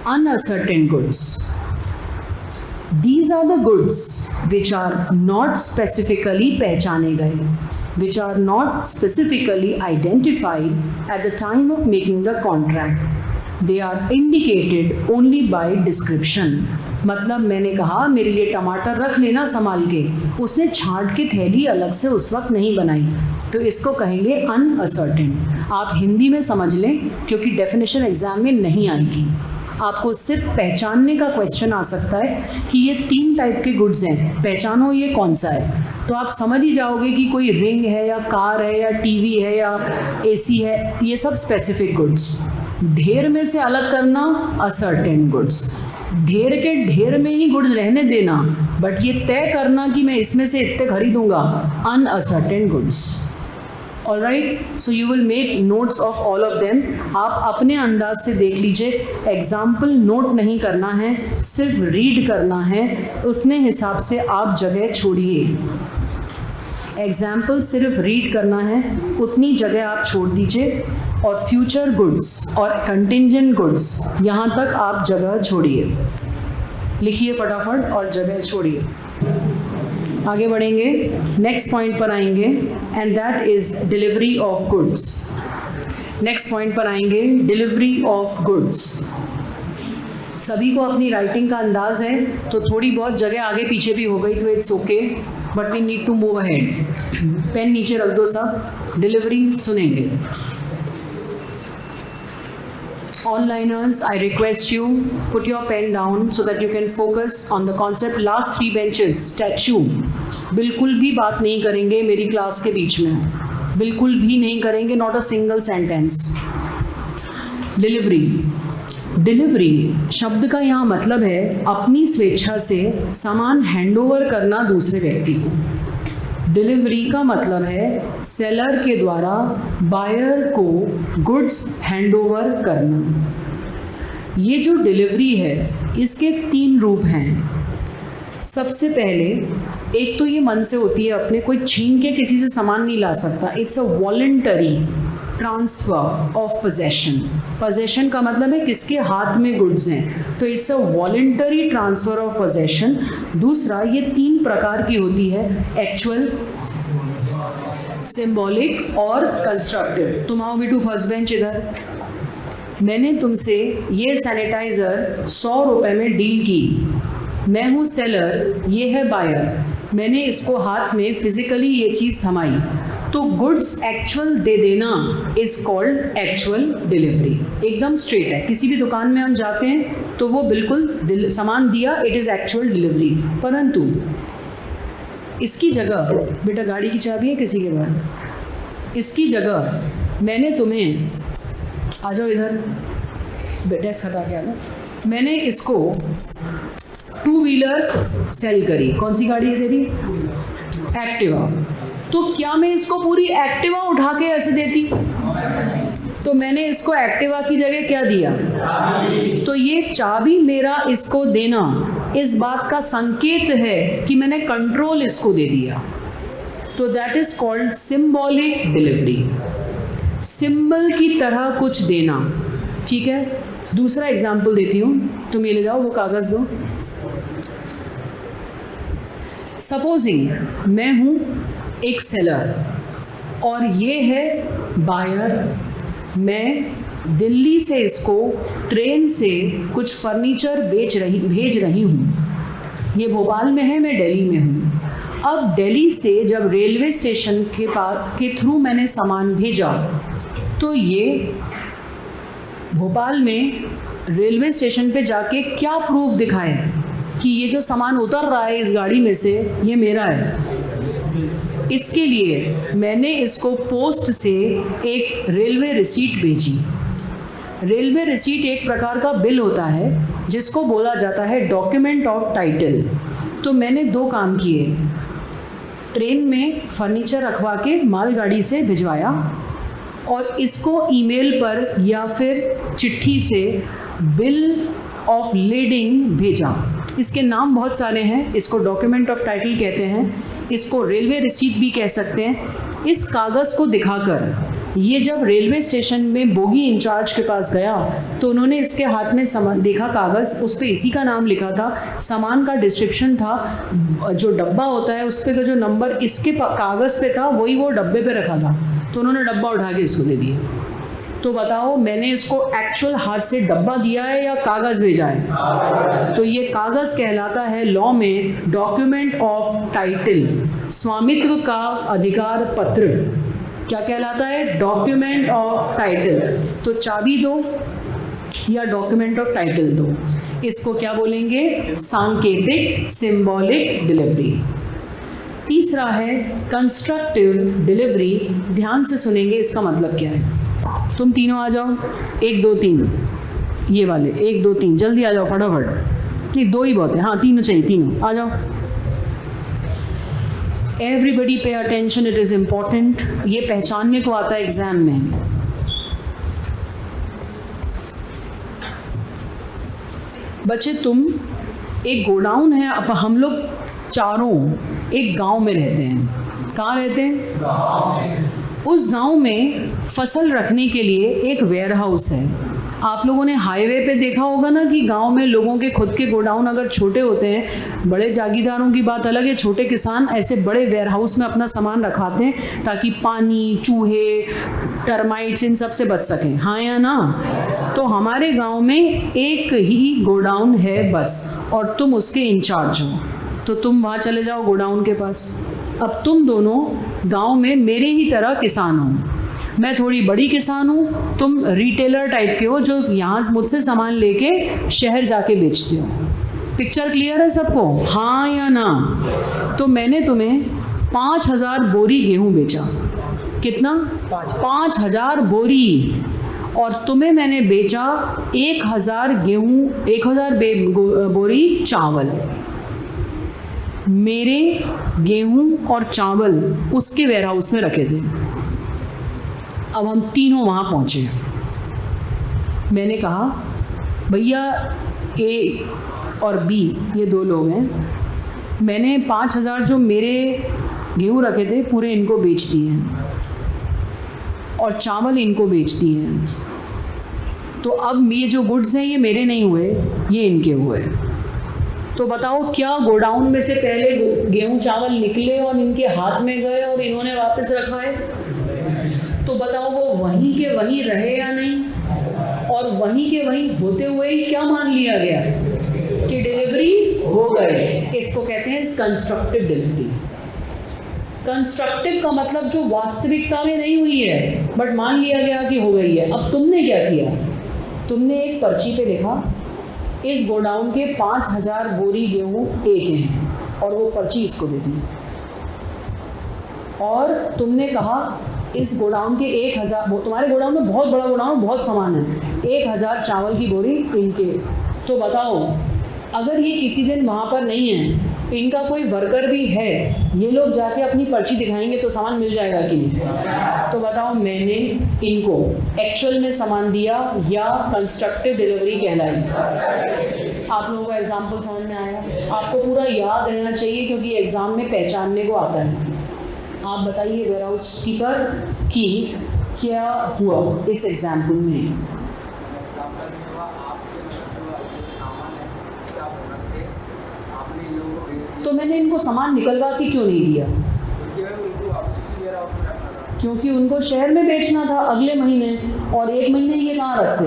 unascertained goods. These are the goods which are not specifically पहचाने गए, which are not specifically identified at the time of making the contract. They are indicated only by description. मतलब मैंने कहा मेरे लिए टमाटर रख लेना संभाल के, उसने छांट के थैली अलग से उस वक्त नहीं बनाई, तो इसको कहेंगे अनअसर्टेन। आप हिंदी में समझ लें क्योंकि डेफिनेशन एग्जाम में नहीं आएगी, आपको सिर्फ पहचानने का क्वेश्चन आ सकता है कि ये 3 टाइप के गुड्स हैं, पहचानो ये कौन सा है, तो आप समझ ही जाओगे कि कोई रिंग है या कार है या टीवी है या एसी है, ये सब स्पेसिफिक गुड्स। ढेर में से अलग करना असर्टेन गुड्स, ढेर के ढेर में ही गुड्स रहने देना, बट ये तय करना कि मैं इसमें से इतने खरीदूंगा, unascertained goods. Alright, so you will make notes of all of them. आप अपने अंदाज से देख लीजिए, एग्जाम्पल नोट नहीं करना है, सिर्फ रीड करना है, उतने हिसाब से आप जगह छोड़िए। एग्जाम्पल सिर्फ रीड करना है, उतनी जगह आप छोड़ दीजिए, और फ्यूचर गुड्स और कंटिंजेंट गुड्स यहाँ तक आप जगह छोड़िए। लिखिए फटाफट और जगह छोड़िए। आगे बढ़ेंगे, नेक्स्ट पॉइंट पर आएंगे, and that is delivery of goods. Next point पर आएंगे, डिलीवरी ऑफ गुड्स। सभी को अपनी राइटिंग का अंदाज है, तो थोड़ी बहुत जगह आगे पीछे भी हो गई तो it's okay, but we need to move ahead. Pen नीचे रख दो सब, डिलीवरी सुनेंगे। Onliners, I request you put your pen down so that you can focus on the concept. Last 3 benches, statue, बिल्कुल भी बात नहीं करेंगे मेरी क्लास के बीच में, बिल्कुल भी नहीं करेंगे, not a single sentence. Delivery, delivery शब्द का यहाँ मतलब है अपनी स्वेच्छा से सामान हैंडओवर करना दूसरे व्यक्ति को। डिलीवरी का मतलब है सेलर के द्वारा बायर को गुड्स हैंडओवर करना। ये जो डिलीवरी है इसके 3 रूप हैं। सबसे पहले एक तो ये मन से होती है, अपने कोई छीन के किसी से सामान नहीं ला सकता, it's a voluntary transfer of possession. Possession का मतलब है किसके हाथ में गुड्स हैं, तो it's a voluntary transfer of possession. दूसरा, ये 3 प्रकार की होती है, एक्चुअल, सिंबॉलिक और कंस्ट्रक्टिव। तुम आओ बेटू फर्स्ट बेंच इधर। मैंने तुमसे ये सैनिटाइज़र 100 रुपये में डील की, मैं हूँ सेलर, ये है बायर, मैंने इसको हाथ में फिजिकली ये चीज़ थमाई, तो गुड्स एक्चुअल दे देना इज कॉल्ड एक्चुअल डिलीवरी। एकदम स्ट्रेट है, किसी भी दुकान में हम जाते हैं तो वो बिल्कुल सामान दिया, इट इज़ एक्चुअल डिलीवरी। परंतु इसकी जगह, बेटा गाड़ी की चाबी है किसी के पास, इसकी जगह मैंने तुम्हें, आ जाओ इधर, डेस्क हटा के आ जाओ, मैंने इसको 2 व्हीलर सेल करी। कौन सी गाड़ी है तेरी? एक्टिवा। तो क्या मैं इसको पूरी एक्टिवा उठा के ऐसे देती? तो मैंने इसको एक्टिवा की जगह क्या दिया? तो ये चाबी मेरा इसको देना इस बात का संकेत है कि मैंने कंट्रोल इसको दे दिया, तो that is called symbolic delivery. Symbol की तरह कुछ देना, ठीक है। दूसरा एग्जाम्पल देती हूँ, तुम ये ले जाओ, वो कागज़ दो। सपोजिंग मैं हूँ एक सेलर और ये है बायर, मैं दिल्ली से इसको ट्रेन से कुछ फर्नीचर भेज रही हूँ। ये भोपाल में है, मैं दिल्ली में हूँ। अब दिल्ली से जब रेलवे स्टेशन के थ्रू मैंने सामान भेजा, तो ये भोपाल में रेलवे स्टेशन पे जाके क्या प्रूफ दिखाए कि ये जो सामान उतर रहा है इस गाड़ी में से ये मेरा है। इसके लिए मैंने इसको पोस्ट से एक रेलवे रिसीट भेजी। रेलवे रिसीट एक प्रकार का बिल होता है जिसको बोला जाता है डॉक्यूमेंट ऑफ टाइटल। तो मैंने 2 काम किए, ट्रेन में फर्नीचर रखवा के मालगाड़ी से भिजवाया और इसको ईमेल पर या फिर चिट्ठी से बिल ऑफ लेडिंग भेजा। इसके नाम बहुत सारे हैं, इसको डॉक्यूमेंट ऑफ टाइटल कहते हैं, इसको रेलवे रिसीट भी कह सकते हैं। इस कागज़ को दिखाकर ये जब रेलवे स्टेशन में बोगी इंचार्ज के पास गया तो उन्होंने इसके हाथ में सामान देखा, कागज़, उस पर इसी का नाम लिखा था, सामान का डिस्क्रिप्शन था, जो डब्बा होता है उस पर का जो नंबर इसके कागज़ पे था वही वो डब्बे पे रखा था। तो उन्होंने डब्बा उठा के इसको दे दिया। तो बताओ मैंने इसको एक्चुअल हाथ से डब्बा दिया है या कागज़ भेजा है? तो ये कागज़ कहलाता है लॉ में डॉक्यूमेंट ऑफ टाइटल, स्वामित्व का अधिकार पत्र। क्या कहलाता है? Document of title. तो चाबी दो या डॉक्यूमेंट ऑफ टाइटल दो, इसको क्या बोलेंगे? सांकेतिक, सिंबॉलिक डिलीवरी। तीसरा है कंस्ट्रक्टिव डिलीवरी। ध्यान से सुनेंगे, इसका मतलब क्या है। तुम तीनों आ जाओ, 1 2 3, ये वाले 1 2 3, जल्दी आ जाओ फटाफट। नहीं, 2 ही बहुत है, हाँ 3 चाहिए, तीनों आ जाओ। Everybody pay attention, it is important. ये पहचानने को आता है एग्जाम में। बच्चे तुम, एक गोडाउन है, अब हम लोग चारों एक गांव में रहते हैं। कहाँ रहते हैं? गांव में। उस गांव में फसल रखने के लिए एक वेयर हाउस है। आप लोगों ने हाईवे पे देखा होगा ना कि गांव में लोगों के खुद के गोडाउन अगर छोटे होते हैं, बड़े जागीरदारों की बात अलग है, छोटे किसान ऐसे बड़े वेयर हाउस में अपना सामान रखाते हैं ताकि पानी, चूहे, टर्माइट्स इन सब से बच सकें। हाँ या ना? तो हमारे गांव में एक ही गोडाउन है बस, और तुम उसके इंचार्ज हो। तो तुम वहाँ चले जाओ गोडाउन के पास। अब तुम दोनों गांव में मेरे ही तरह किसान हो। मैं थोड़ी बड़ी किसान हूँ, तुम रिटेलर टाइप के हो जो यहाँ मुझसे सामान लेके शहर जाके बेचते हो। पिक्चर क्लियर है सबको? हाँ या ना? तो मैंने तुम्हें 5000 बोरी गेहूँ बेचा। कितना? 5000 बोरी। और तुम्हें मैंने बेचा 1000 गेहूँ, 1000 बोरी चावल। मेरे गेहूँ और चावल उसके वेयर हाउस में रखे थे। अब हम तीनों वहाँ पहुँचे। मैंने कहा भैया ए और बी, ये 2 लोग हैं, मैंने 5000 जो मेरे गेहूँ रखे थे पूरे इनको बेच दिए हैं और चावल इनको बेच दिए हैं। तो अब ये जो गुड्स हैं ये मेरे नहीं हुए, ये इनके हुए। तो बताओ क्या गोडाउन में से पहले गेहूँ चावल निकले और इनके हाथ में गए और इन्होंने वापस रखवाए? तो बताओ वो वहीं के वहीं रहे या नहीं? और वहीं के वहीं होते हुए ही क्या मान लिया गया कि डिलीवरी हो गए। इसको कहते हैं कंस्ट्रक्टिव डिलीवरी। कंस्ट्रक्टिव का मतलब जो वास्तविकता में नहीं हुई है बट मान लिया गया कि हो गई है। अब तुमने क्या किया? तुमने एक पर्ची पे लिखा इस गोडाउन के 5000 बोरी गेहूँ एक हैं, और वो पर्ची इसको दे दी। और तुमने कहा इस गोडाउन के 1000, तुम्हारे गोडाउन में बहुत बड़ा गोडाउन, बहुत सामान है, 1000 चावल की बोरी इनके। तो बताओ अगर ये किसी दिन वहाँ पर नहीं है, इनका कोई वर्कर भी है, ये लोग जाके अपनी पर्ची दिखाएंगे तो सामान मिल जाएगा कि नहीं? तो बताओ मैंने इनको एक्चुअल में सामान दिया या कंस्ट्रक्टिव डिलीवरी कहलाई? आप लोगों का एग्जाम्पल समझ में आया? आपको पूरा याद रहना चाहिए क्योंकि एग्ज़ाम में पहचानने को आता है। आप बताइए वेयर हाउस कीपर की क्या हुआ इस एग्जाम्पल में? तो मैंने इनको सामान निकलवा के क्यों नहीं दिया? क्योंकि उनको शहर में बेचना था अगले महीने, और 1 महीने ये कहाँ रखते?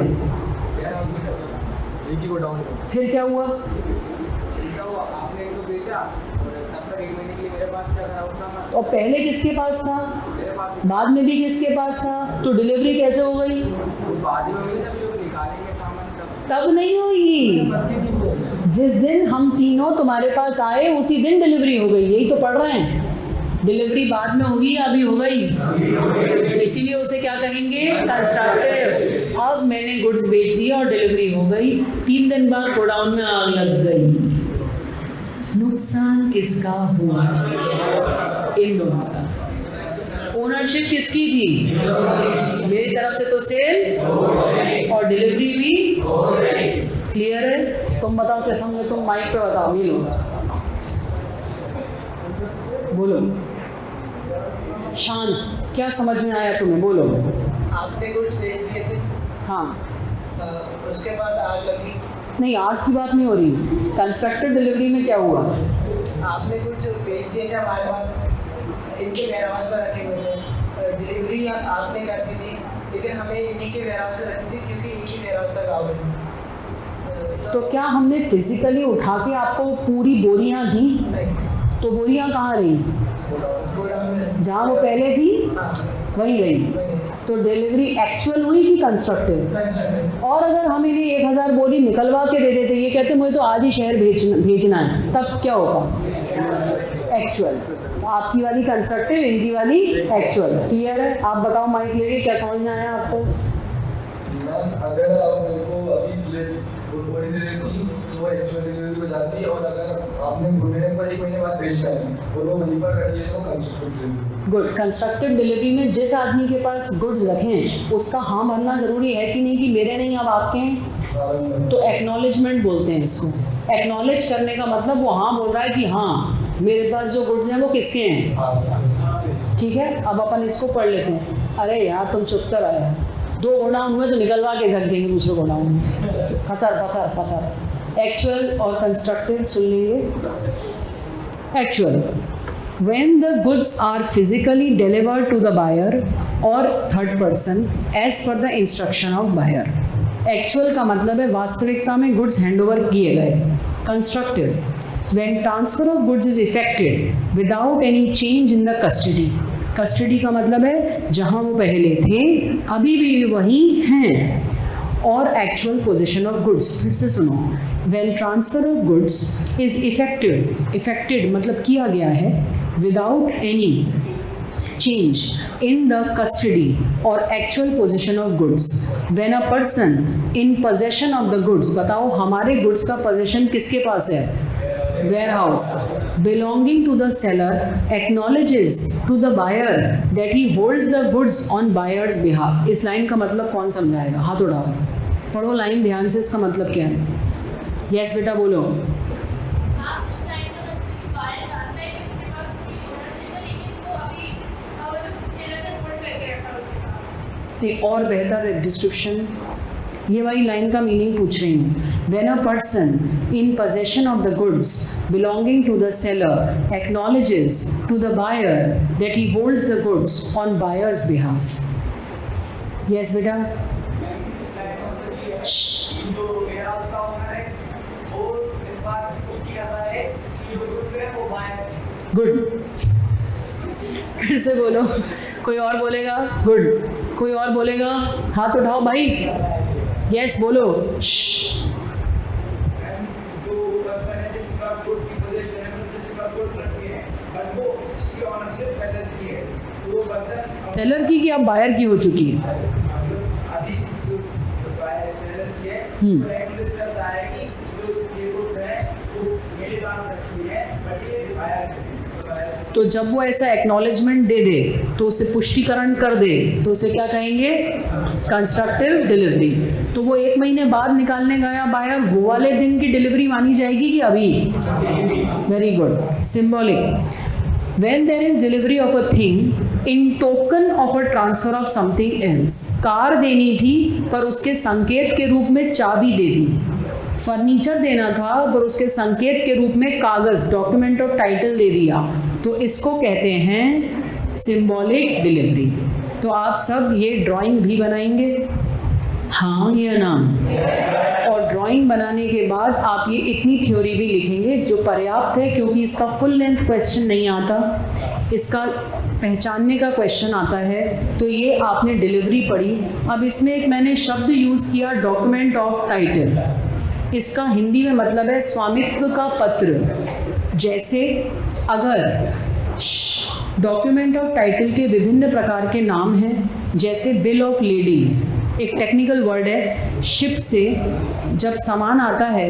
फिर क्या हुआ? आपने इनको बेचा और तब तक 1 महीने के लिए मेरे पास था। और पहले किसके पास था? बाद में भी किसके पास था? तो डिलीवरी कैसे हो गई? बाद में निकालेंगे सामान तब नहीं होगी। जिस दिन हम तीनों तुम्हारे पास आए उसी दिन डिलीवरी हो गई। यही तो पढ़ रहे हैं। डिलीवरी बाद में होगी या अभी हो गई? इसीलिए उसे क्या कहेंगे? कंस्ट्रक्टिव। अब मैंने गुड्स बेच दिया और डिलीवरी हो गई। 3 दिन बाद गोडाउन में आग लग गई। नुकसान किसका हुआ? इन दोनों का। ओनरशिप किसकी थी? मेरी तरफ से तो सेल और डिलीवरी भी। क्लियर है? तुम बताओ कैसा होंगे? तुम माइक पे बताओ। ये लो, बोलो। शांत। क्या समझ में आया तुम्हें, बोलो। आपने गुड्स बेच दिए थे, हाँ, उसके बाद आग लगी। नहीं आग की बात नहीं हो रही, कंस्ट्रक्टेड डिलीवरी में क्या हुआ? आपने कुछ बेच दिए थे हमारे पास, इनके वेयरहाउस में रखे हुए थे, डिलीवरी आपने कर दी थी, लेकिन हमें इन्हीं के वेयरहाउस में रखनी थी क्योंकि इन्हीं वेयरहाउस का गाँव है। तो क्या हमने फिजिकली उठा के आपको पूरी बोरियां दी? नहीं, तो बोरियां कहाँ रही? जहाँ वो पहले थी वहीं रही। तो डिलीवरी एक्चुअल हुई कि कंस्ट्रक्टिव? और अगर हम इन्हें 1000 बोरी निकलवा के दे देते, ये कहते मुझे तो आज ही शहर भेजना है, तब क्या होगा? एक्चुअल। आपकी वाली कंस्ट्रक्टिव, इनकी वाली एक्चुअल। क्लियर है? आप बताओ माइक लेके, क्या समझ में आया आपको? अगर आप मेरे को अभी बोरी दे देती तो एक्चुअल डिलीवरी हो जाती है, और अगर आपने बोलने को 1 महीने बाद भेजना है और वो वहीं पर रखी है तो constructive delivery. Good. Constructive delivery में जिस आदमी के पास गुड्स रखें उसका हाँ भरना ज़रूरी है कि नहीं, कि मेरे नहीं अब आपके हैं? तो एक्नॉलेजमेंट बोलते हैं इसको। एक्नॉलेज करने का मतलब वो हाँ बोल रहा है कि हाँ मेरे पास जो गुड्स हैं वो किसके हैं। ठीक है, अब अपन इसको पढ़ लेते हैं। अरे यार तुम चुप कर आए, 2 गोडाउन हुए तो निकलवा के रख देंगे दूसरे गोडाउन में, फसार फसार फसार। एक्चुअल और कंस्ट्रक्टिव सुन लीजिए। Actual, when the goods are physically delivered to the buyer or third person as per the instruction of buyer. Actual का मतलब है वास्तविकता में गुड्स हैंडओवर किए गए। Constructive, when transfer of goods is effected without any change in the custody. Custody का मतलब है जहाँ वो पहले थे अभी भी वहीं हैं। और एक्चुअल पोजीशन ऑफ गुड्स, फिर से सुनो। When transfer of goods is effected मतलब किया गया है without any change in the custody और actual position of goods. When a person in possession of the goods, बताओ हमारे गुड्स का पोजेशन किसके पास है? warehouse belonging to the seller acknowledges to the buyer that he holds the goods on buyer's behalf. इस line का मतलब कौन समझाएगा? हाथ उठाओ, पढ़ो लाइन ध्यान से, इसका मतलब क्या है? यस बेटा बोलो। एक और बेहतर डिस्क्रिप्शन, ये वाली लाइन का मीनिंग पूछ रही हूँ। When a person in possession of the goods belonging to the seller acknowledges to the buyer that he holds the goods on buyer's behalf. Yes बेटा। गुड, फिर से बोलो। कोई और बोलेगा? गुड। कोई और बोलेगा? हाथ उठाओ भाई। यस बोलो। सेलर की कि अब बायर की हो चुकी है? तो जब वो ऐसा एक्नॉलेजमेंट दे दे तो उसे पुष्टिकरण कर दे तो उसे क्या कहेंगे? Constructive delivery. तो वो 1 महीने बाद निकालने गया बायर, वो वाले दिन की डिलीवरी मानी जाएगी कि अभी? Very good. Symbolic, when there is delivery of a thing in token of a transfer of something else. Car देनी थी पर उसके संकेत के रूप में चाबी दे दी। फर्नीचर देना था पर उसके संकेत के रूप में कागज, डॉक्यूमेंट ऑफ टाइटल दे दिया, तो इसको कहते हैं सिंबॉलिक डिलीवरी। तो आप सब ये ड्राइंग भी बनाएंगे, हाँ या ना? और ड्राइंग बनाने के बाद आप ये इतनी थ्योरी भी लिखेंगे जो पर्याप्त है, क्योंकि इसका फुल लेंथ क्वेश्चन नहीं आता, इसका पहचानने का क्वेश्चन आता है। तो ये आपने डिलीवरी पढ़ी। अब इसमें एक मैंने शब्द यूज़ किया, डॉक्यूमेंट ऑफ टाइटल। इसका हिंदी में मतलब है स्वामित्व का पत्र। जैसे अगर डॉक्यूमेंट ऑफ टाइटल के विभिन्न प्रकार के नाम हैं, जैसे बिल ऑफ लेडिंग, एक टेक्निकल वर्ड है। शिप से जब सामान आता है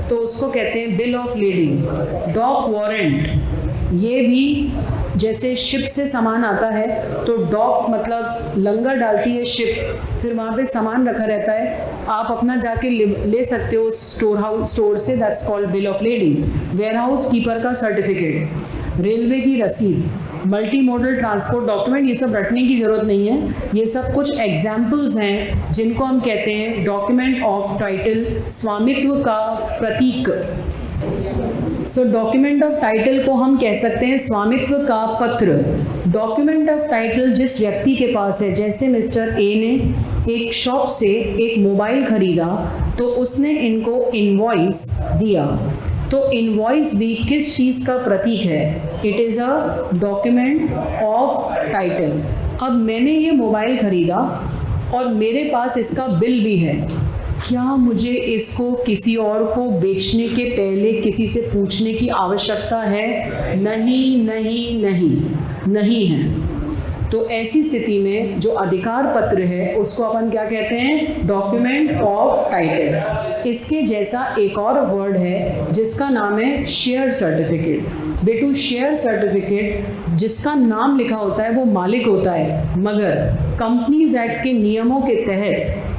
तो उसको कहते हैं bill of lading. Dock warrant, ये भी जैसे शिप से सामान आता है तो डॉक मतलब लंगर डालती है शिप, फिर वहाँ पे सामान रखा रहता है, आप अपना जाके ले सकते हो स्टोर से, that's called bill of lading. Warehouse keeper का सर्टिफिकेट, रेलवे की रसीद, मल्टी मॉडल ट्रांसपोर्ट डॉक्यूमेंट, ये सब रटने की ज़रूरत नहीं है, ये सब कुछ एग्जाम्पल्स हैं जिनको हम कहते हैं डॉक्यूमेंट ऑफ टाइटल, स्वामित्व का प्रतीक। सो डॉक्यूमेंट ऑफ टाइटल को हम कह सकते हैं स्वामित्व का पत्र। डॉक्यूमेंट ऑफ टाइटल जिस व्यक्ति के पास है, जैसे मिस्टर ए ने एक शॉप से एक मोबाइल खरीदा तो उसने इनको इनवॉइस दिया, तो इनवॉइस भी किस चीज़ का प्रतीक है? It is a document of title. अब मैंने ये मोबाइल खरीदा और मेरे पास इसका बिल भी है, क्या मुझे इसको किसी और को बेचने के पहले किसी से पूछने की आवश्यकता है? नहीं नहीं नहीं नहीं है। तो ऐसी स्थिति में जो अधिकार पत्र है उसको अपन क्या कहते हैं? Document of title. इसके जैसा एक और वर्ड है जिसका नाम है शेयर सर्टिफिकेट। बेटू शेयर सर्टिफिकेट जिसका नाम लिखा होता है वो मालिक होता है, मगर कंपनीज एक्ट के नियमों के तहत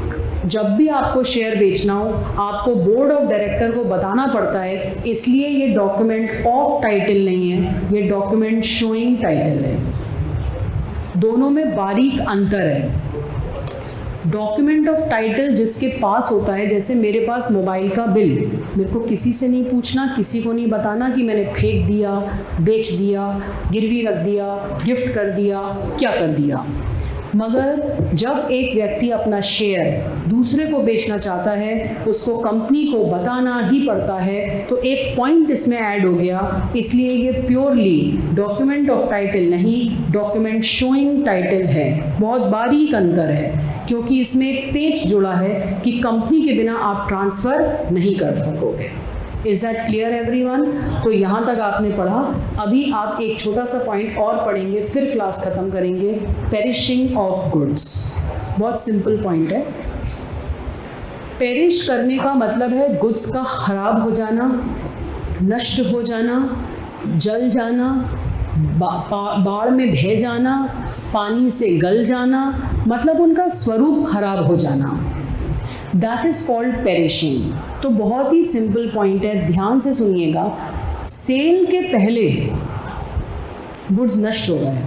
जब भी आपको शेयर बेचना हो आपको बोर्ड ऑफ डायरेक्टर को बताना पड़ता है, इसलिए ये डॉक्यूमेंट ऑफ टाइटल नहीं है, ये डॉक्यूमेंट शोइंग टाइटल है। दोनों में बारीक अंतर है। डॉक्यूमेंट ऑफ टाइटल जिसके पास होता है, जैसे मेरे पास मोबाइल का बिल, मेरे को किसी से नहीं पूछना, किसी को नहीं बताना कि मैंने फेंक दिया, बेच दिया, गिरवी रख दिया, गिफ्ट कर दिया, क्या कर दिया। मगर जब एक व्यक्ति अपना शेयर दूसरे को बेचना चाहता है उसको कंपनी को बताना ही पड़ता है, तो एक पॉइंट इसमें ऐड हो गया, इसलिए ये प्योरली डॉक्यूमेंट ऑफ टाइटल नहीं, डॉक्यूमेंट शोइंग टाइटल है। बहुत बारीक अंतर है क्योंकि इसमें एक पेच जुड़ा है कि कंपनी के बिना आप ट्रांसफ़र नहीं कर सकोगे। Is that clear everyone? तो यहाँ तक आपने पढ़ा। अभी आप एक छोटा सा पॉइंट और पढ़ेंगे, फिर क्लास ख़त्म करेंगे। पेरिशिंग ऑफ गुड्स, बहुत सिंपल पॉइंट है। पेरिश करने का मतलब है गुड्स का खराब हो जाना, नष्ट हो जाना, जल जाना, बाढ़ में बह जाना, पानी से गल जाना, मतलब उनका स्वरूप खराब हो जाना। That is called perishing. तो बहुत ही सिंपल पॉइंट है, ध्यान से सुनिएगा। सेल के पहले गुड्स नष्ट हो गए,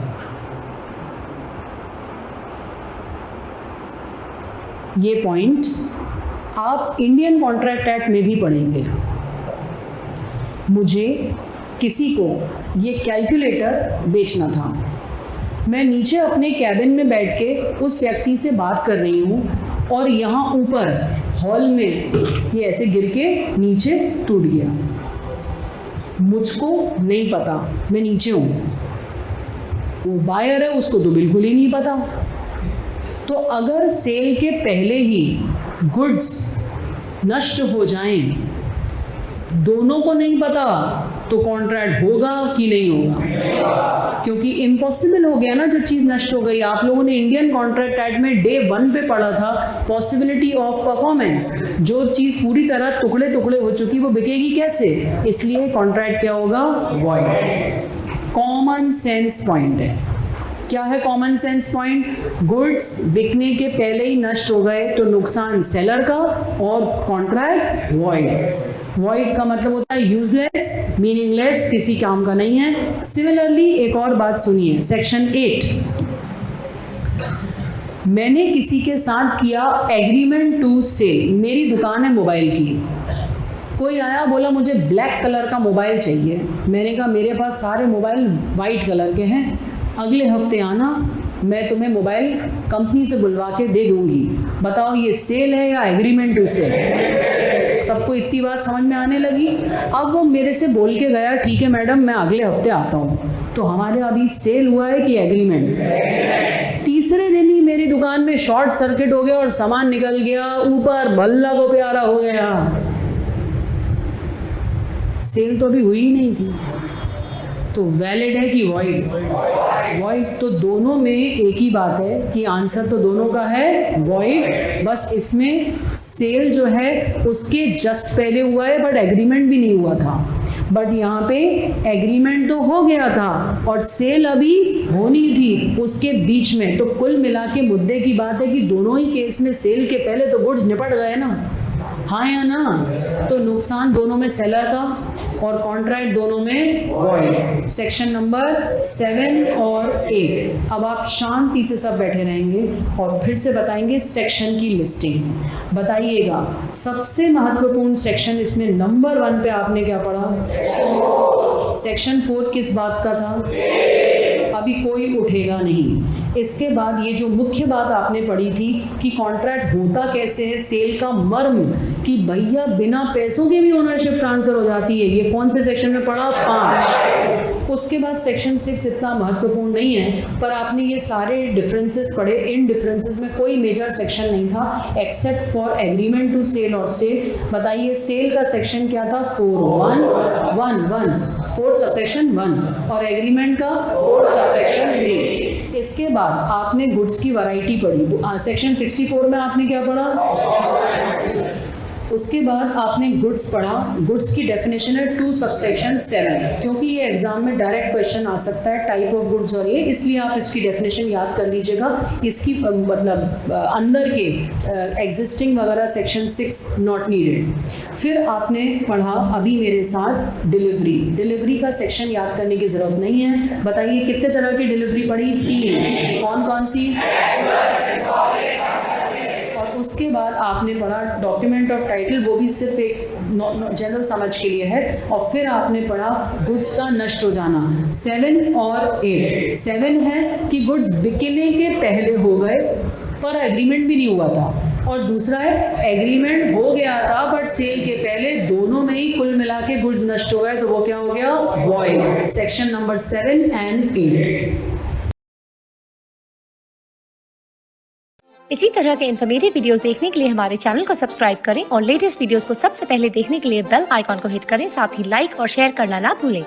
ये पॉइंट आप इंडियन कॉन्ट्रैक्ट एक्ट में भी पढ़ेंगे। मुझे किसी को ये कैलकुलेटर बेचना था, मैं नीचे अपने कैबिन में बैठ के उस व्यक्ति से बात कर रही हूँ और यहाँ ऊपर हॉल में ये ऐसे गिर के नीचे टूट गया, मुझको नहीं पता, मैं नीचे हूँ, वो बायर है उसको तो बिल्कुल ही नहीं पता। तो अगर सेल के पहले ही गुड्स नष्ट हो जाएं, दोनों को नहीं पता, तो कॉन्ट्रैक्ट होगा कि नहीं होगा? क्योंकि इम्पॉसिबल हो गया ना, जो चीज़ नष्ट हो गई। आप लोगों ने इंडियन कॉन्ट्रैक्ट एक्ट में डे 1 पे पढ़ा था पॉसिबिलिटी ऑफ परफॉर्मेंस। जो चीज़ पूरी तरह टुकड़े टुकड़े हो चुकी वो बिकेगी कैसे? इसलिए कॉन्ट्रैक्ट क्या होगा? वॉइड। कॉमन सेंस पॉइंट है। क्या है कॉमन सेंस पॉइंट? गुड्स बिकने के पहले ही नष्ट हो गए तो नुकसान सेलर का और कॉन्ट्रैक्ट वॉइड। वॉइड का मतलब होता है यूजलेस, मीनिंगलेस, किसी काम का नहीं है। सिमिलरली एक और बात सुनिए, सेक्शन 8, मैंने किसी के साथ किया एग्रीमेंट टू सेल। मेरी दुकान है मोबाइल की, कोई आया बोला मुझे ब्लैक कलर का मोबाइल चाहिए, मैंने कहा मेरे पास सारे मोबाइल वाइट कलर के हैं, अगले हफ्ते आना, मैं तुम्हें मोबाइल कंपनी से बुलवा के दे दूंगी। बताओ ये सेल है या एग्रीमेंट टू सेल? सबको इतनी बात समझ में आने लगी। अब वो मेरे से बोल के गया ठीक है मैडम मैं अगले हफ्ते आता हूँ, तो हमारे अभी सेल हुआ है कि एग्रीमेंट? तीसरे दिन ही मेरी दुकान में शॉर्ट सर्किट हो गया और सामान निकल गया ऊपर, भल्ला को प्यारा हो गया। सेल तो अभी हुई ही नहीं थी, तो वैलिड है कि वॉइड? वॉइड। तो दोनों में एक ही बात है कि आंसर तो दोनों का है वॉइड, बस इसमें सेल जो है उसके जस्ट पहले हुआ है बट एग्रीमेंट भी नहीं हुआ था। बट यहाँ पे एग्रीमेंट तो हो गया था और सेल अभी होनी थी उसके बीच में। तो कुल मिला के मुद्दे की बात है कि दोनों ही केस में सेल के पहले तो गुड्स निपट गए ना, हाँ या ना? तो नुकसान दोनों में सेलर का और कॉन्ट्रैक्ट दोनों में वॉइड। सेक्शन नंबर 7 और 8। अब आप शांति से सब बैठे रहेंगे और फिर से बताएंगे सेक्शन की लिस्टिंग। बताइएगा सबसे महत्वपूर्ण सेक्शन इसमें नंबर 1 पे आपने क्या पढ़ा? सेक्शन 4 किस बात का था? अभी कोई उठेगा नहीं। इसके बाद ये जो मुख्य बात आपने पढ़ी थी कि कॉन्ट्रैक्ट होता कैसे है, सेल का मर्म कि भैया बिना पैसों के भी ओनरशिप ट्रांसफर हो जाती है, ये कौन से सेक्शन में पढ़ा? 5। उसके बाद सेक्शन 6 इतना महत्वपूर्ण नहीं है, पर आपने ये सारे डिफरेंसेस पढ़े। इन डिफरेंसेस में कोई मेजर सेक्शन नहीं था except for agreement to sale और सेल। बताइए सेल का सेक्शन क्या था? 4 सबसेक्शन 1 और एग्रीमेंट का 4 सबसेक्शन 3। इसके बाद आपने गुड्स की वैरायटी पढ़ी। सेक्शन 64 में आपने क्या पढ़ा? उसके बाद आपने गुड्स पढ़ा। गुड्स की डेफिनेशन है 2 सबसेक्शन 7, क्योंकि ये एग्जाम में डायरेक्ट क्वेश्चन आ सकता है टाइप ऑफ गुड्स और ये, इसलिए आप इसकी डेफिनेशन याद कर लीजिएगा। इसकी मतलब अंदर के एग्जिस्टिंग वगैरह सेक्शन 6 नॉट नीडेड। फिर आपने पढ़ा अभी मेरे साथ डिलीवरी। डिलीवरी का सेक्शन याद करने की ज़रूरत नहीं है। बताइए कितने तरह की डिलीवरी पढ़ी? 3। कौन कौन सी? उसके बाद आपने पढ़ा डॉक्यूमेंट ऑफ टाइटल, वो भी सिर्फ एक जनरल समझ के लिए है। और फिर आपने पढ़ा गुड्स का नष्ट हो जाना। 7 और 8। 7 है कि गुड्स बिकने के पहले हो गए पर एग्रीमेंट भी नहीं हुआ था, और दूसरा है एग्रीमेंट हो गया था बट सेल के पहले दोनों में ही कुल मिला के गुड्स नष्ट हो गए, तो वो क्या हो गया? वॉइड। Section number 7 and 8। इसी तरह के इन्फॉर्मेटिव वीडियोस देखने के लिए हमारे चैनल को सब्सक्राइब करें और लेटेस्ट वीडियोस को सबसे पहले देखने के लिए बेल आइकॉन को हिट करें। साथ ही लाइक और शेयर करना ना भूलें।